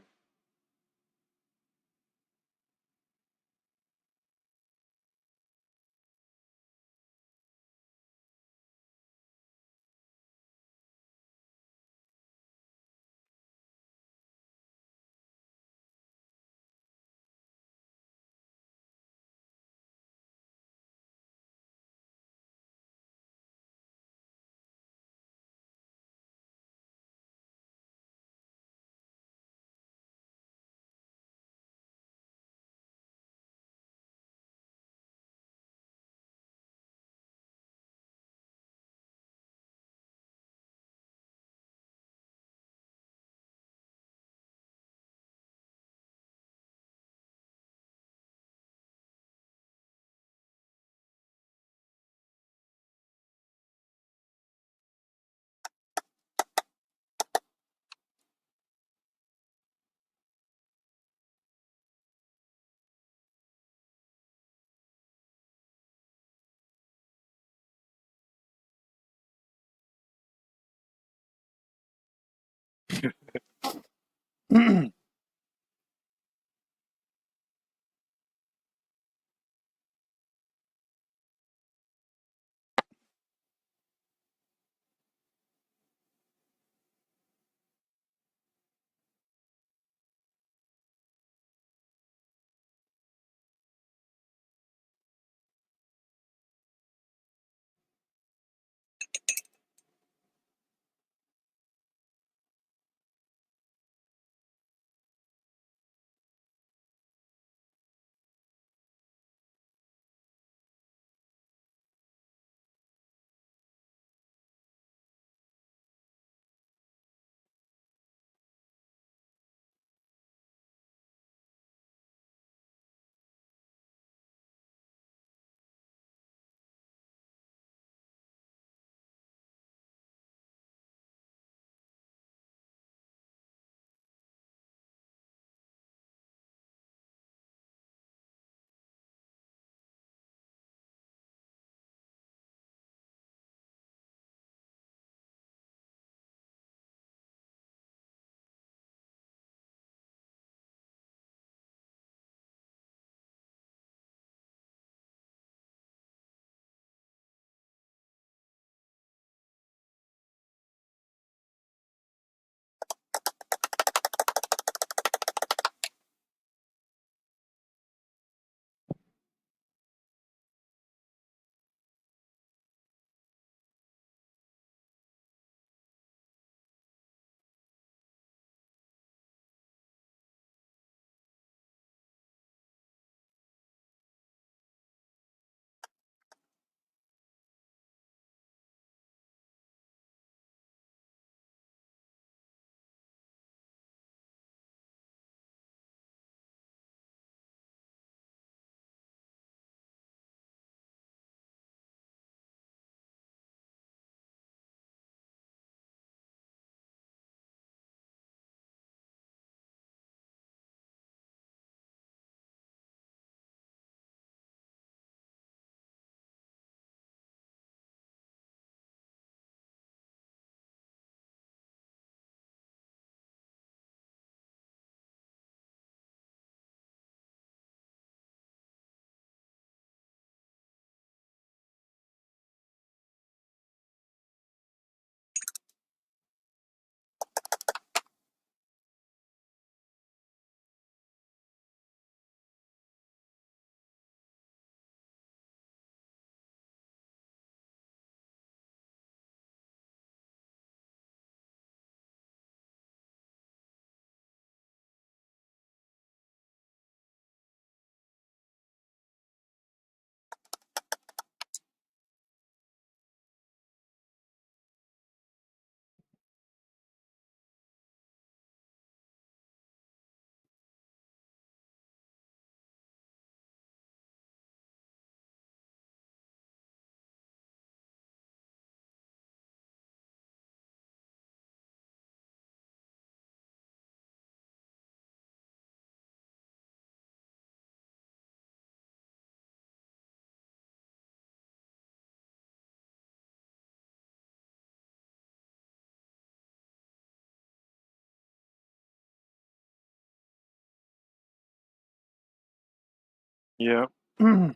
Yeah. I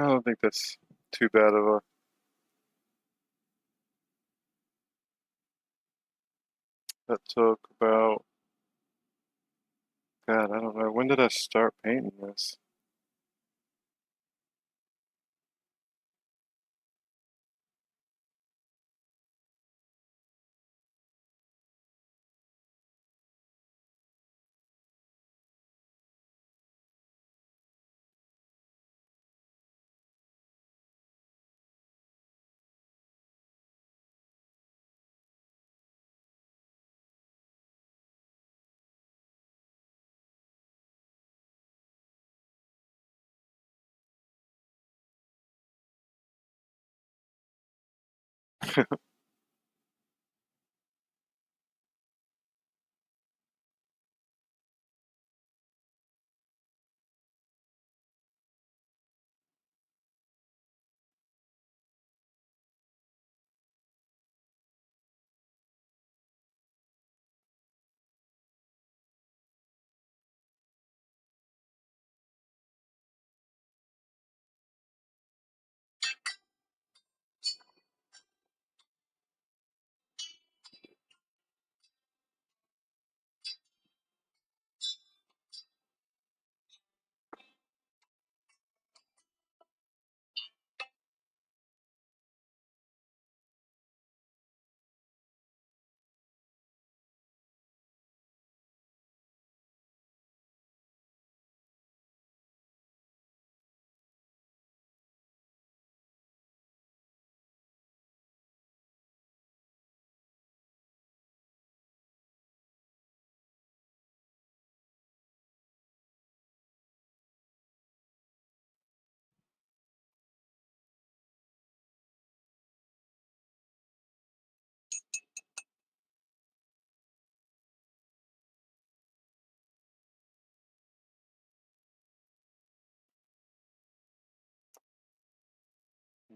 don't think that's too bad of a. That took about, God, I don't know. When did I start painting this?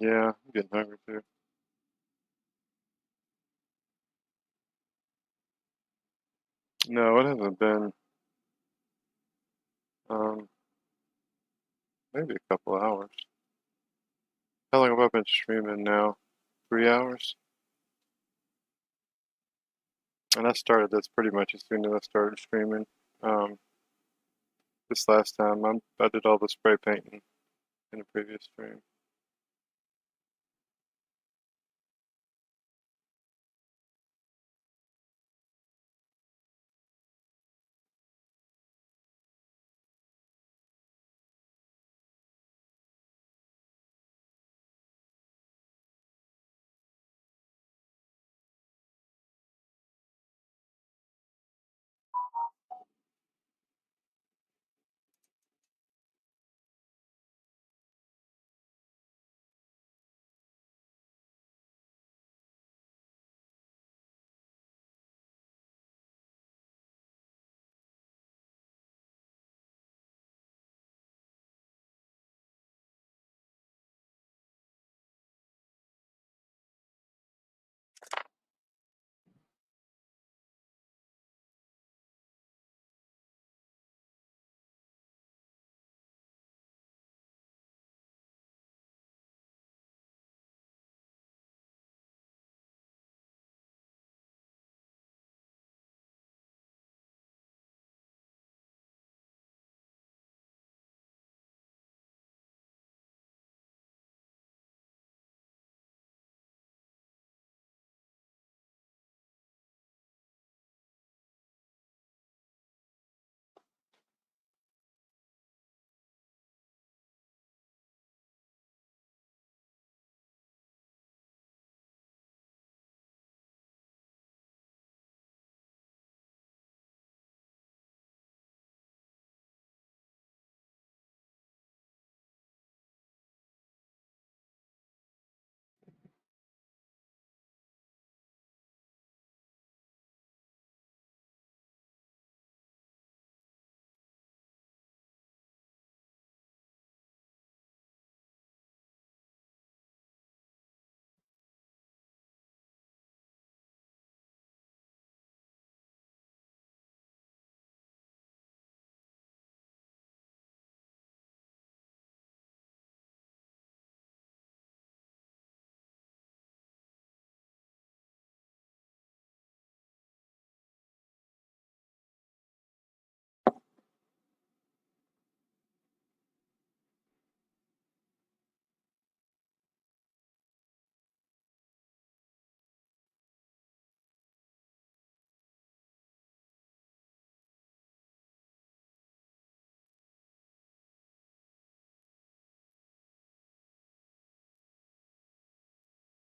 Yeah, I'm getting hungry too. No, it hasn't been. Um, Maybe a couple of hours. How long have I been streaming now? 3 hours? And I started this pretty much as soon as I started streaming. Um, this last time, I did all the spray painting in the previous stream.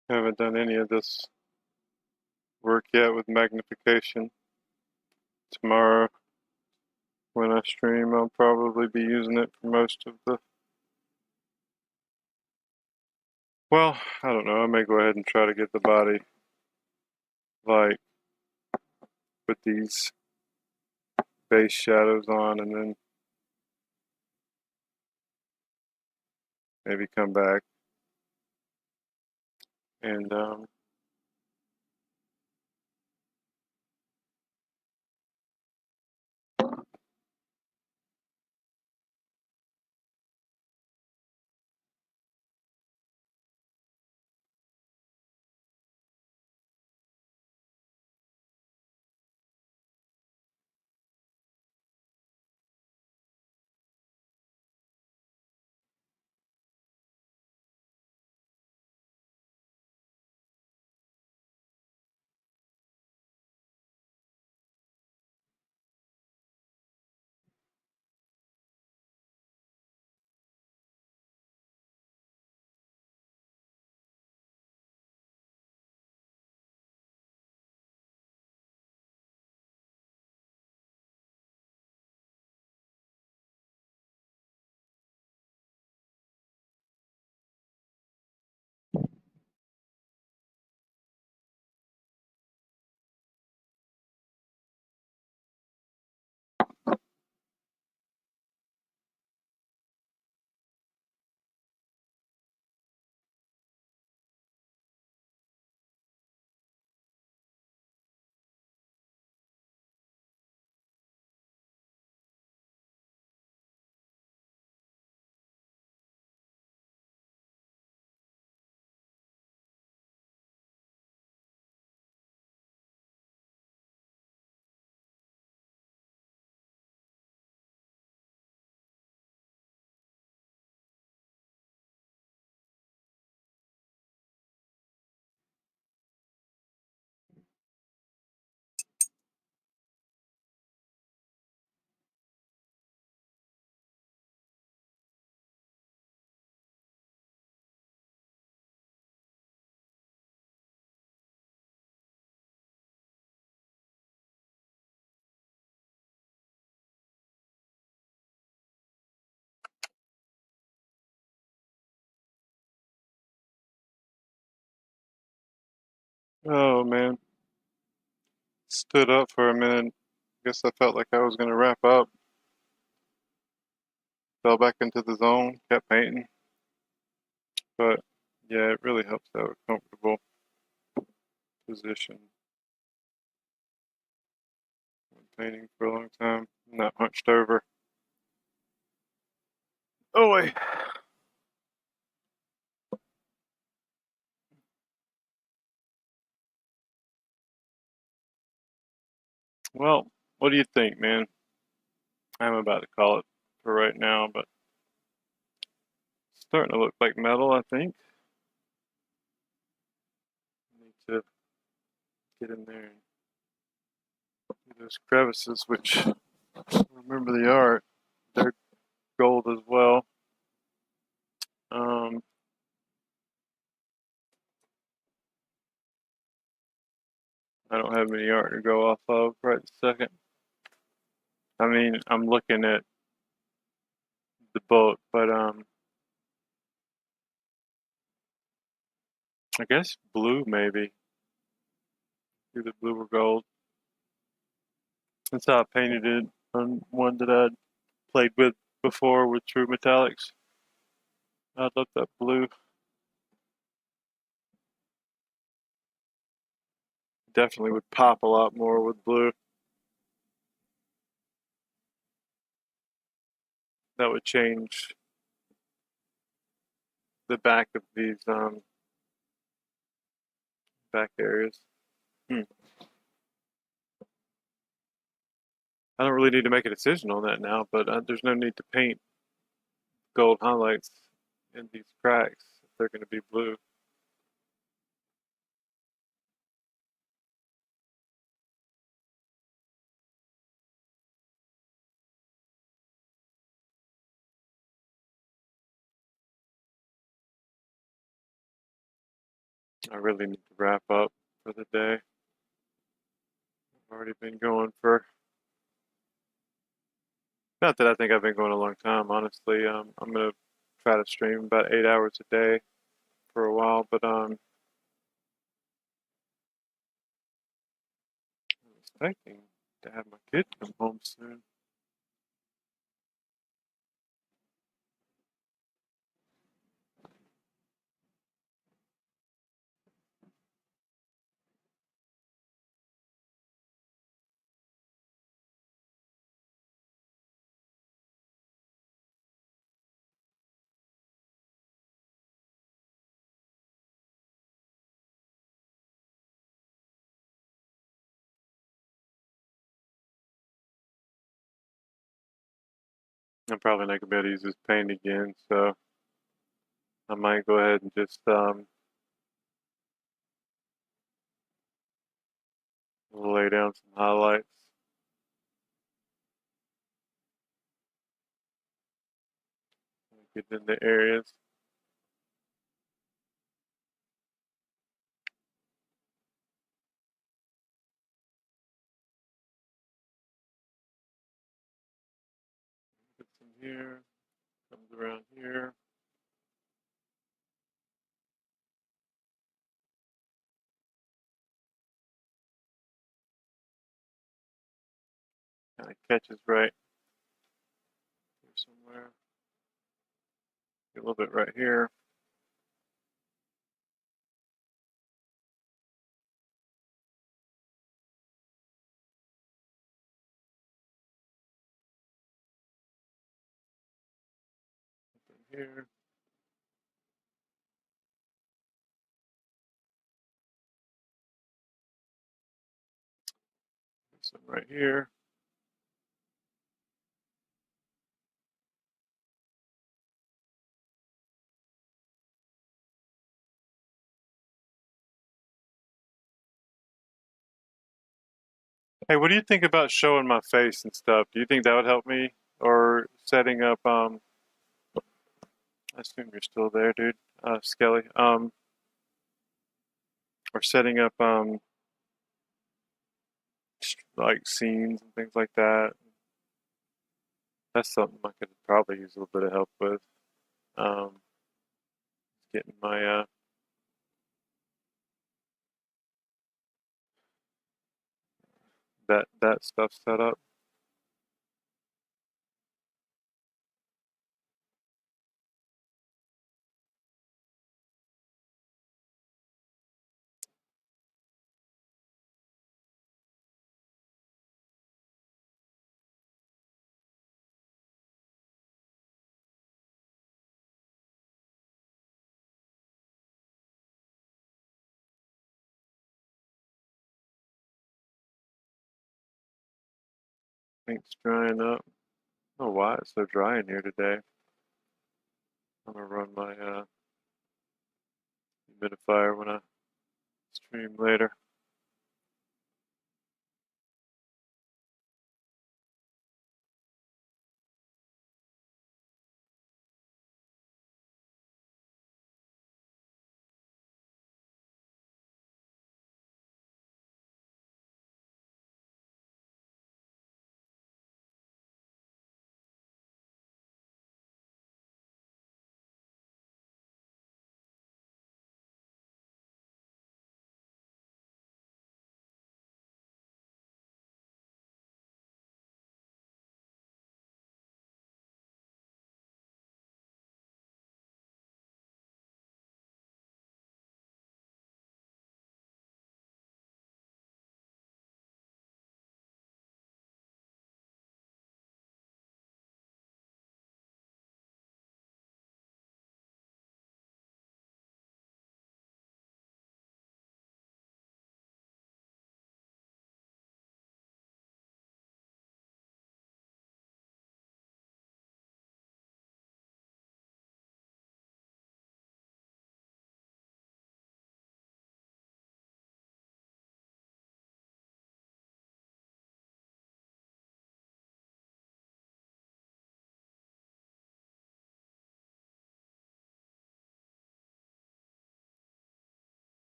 Haven't done any of this work yet with magnification. Tomorrow, when I stream, I'll probably be using it for most of the. Well, I don't know. I may go ahead and try to get the body, like, put these base shadows on and then maybe come back and oh man, stood up for a minute. Guess I felt like I was gonna wrap up. Fell back into the zone, kept painting, but yeah, it really helps to have a comfortable position when painting for a long time, not hunched over. Oh wait. Well, what do you think, man? I'm about to call it for right now, but it's starting to look like metal, I think. Need to get in there and do those crevices, which, remember the art, they're gold as well. Um, I don't have any art to go off of right this second. I mean, I'm looking at the book, but I guess blue maybe. Either blue or gold. That's how I painted it on one that I'd played with before with true metallics. I looked up blue. Definitely would pop a lot more with blue. That would change the back of these back areas. Hmm. I don't really need to make a decision on that now, but there's no need to paint gold highlights in these cracks if they're going to be blue. I really need to wrap up for the day. I've already been going for, not that I think I've been going a long time, honestly. I'm gonna try to stream about 8 hours a day for a while, but I'm expecting to have my kid come home soon. I'm probably not gonna be able to use this paint again, so I might go ahead and just lay down some highlights. Get in the areas. Get some here. Comes around here. Kind of catches right here somewhere. Get a little bit right here. Here. Some right here. Hey, what do you think about showing my face and stuff? Do you think that would help me? Or setting up, I assume you're still there, dude, Skelly. Or setting up, like scenes and things like that. That's something I could probably use a little bit of help with. Um, getting my, that stuff set up. Paint's drying up. I don't know why it's so dry in here today. I'm gonna run my, humidifier when I stream later.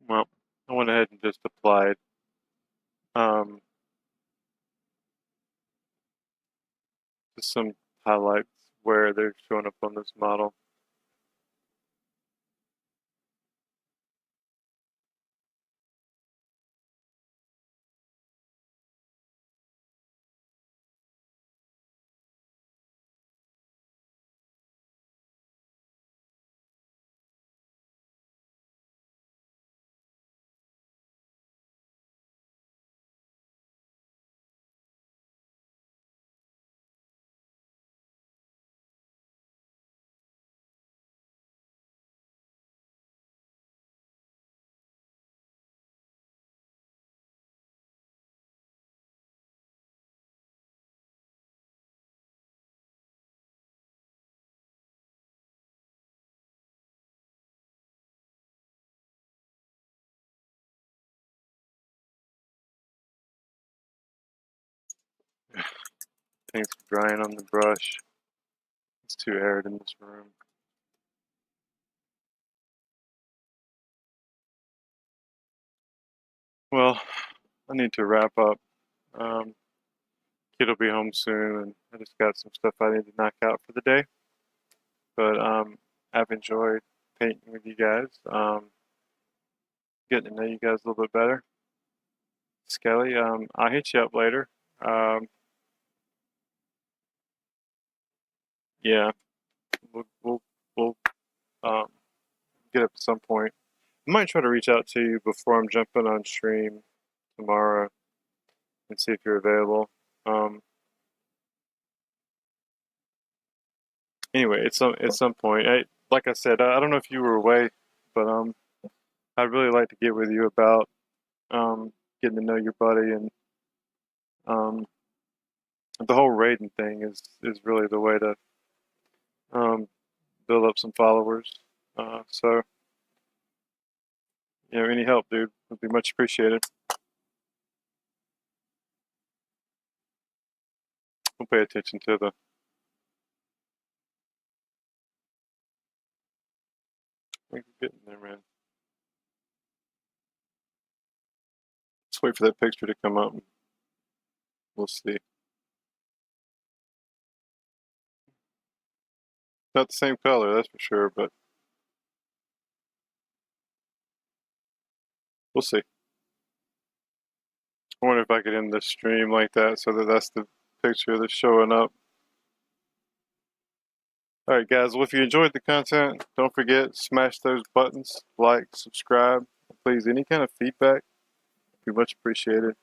Well, I went ahead and just applied um, just some highlights where they're showing up on this model. Thanks for drying on the brush. It's too arid in this room. Well, I need to wrap up. Um, Kid will be home soon, and I just got some stuff I need to knock out for the day. But I've enjoyed painting with you guys. Getting to know you guys a little bit better. Skelly, I'll hit you up later. Um, yeah, we'll um, get up at some point. I might try to reach out to you before I'm jumping on stream tomorrow and see if you're available. Um, anyway, at some point, like I said, I don't know if you were away, but I'd really like to get with you about getting to know your buddy and um, the whole raiding thing is really the way to um, build up some followers. So any help, dude, would be much appreciated. We'll pay attention to the. We're getting there, man. Let's wait for that picture to come up. We'll see. Not the same color, that's for sure, but we'll see. I wonder if I could end the stream like that so that that's the picture that's showing up. All right, guys. Well, if you enjoyed the content, don't forget smash those buttons, like, subscribe. Please, any kind of feedback would be much appreciated.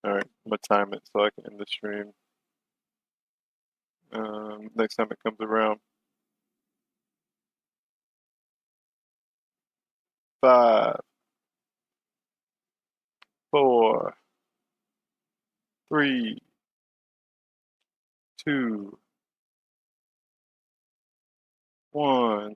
All right, I'm gonna time it so I can end the stream next time it comes around. 5, 4, 3, 2, 1.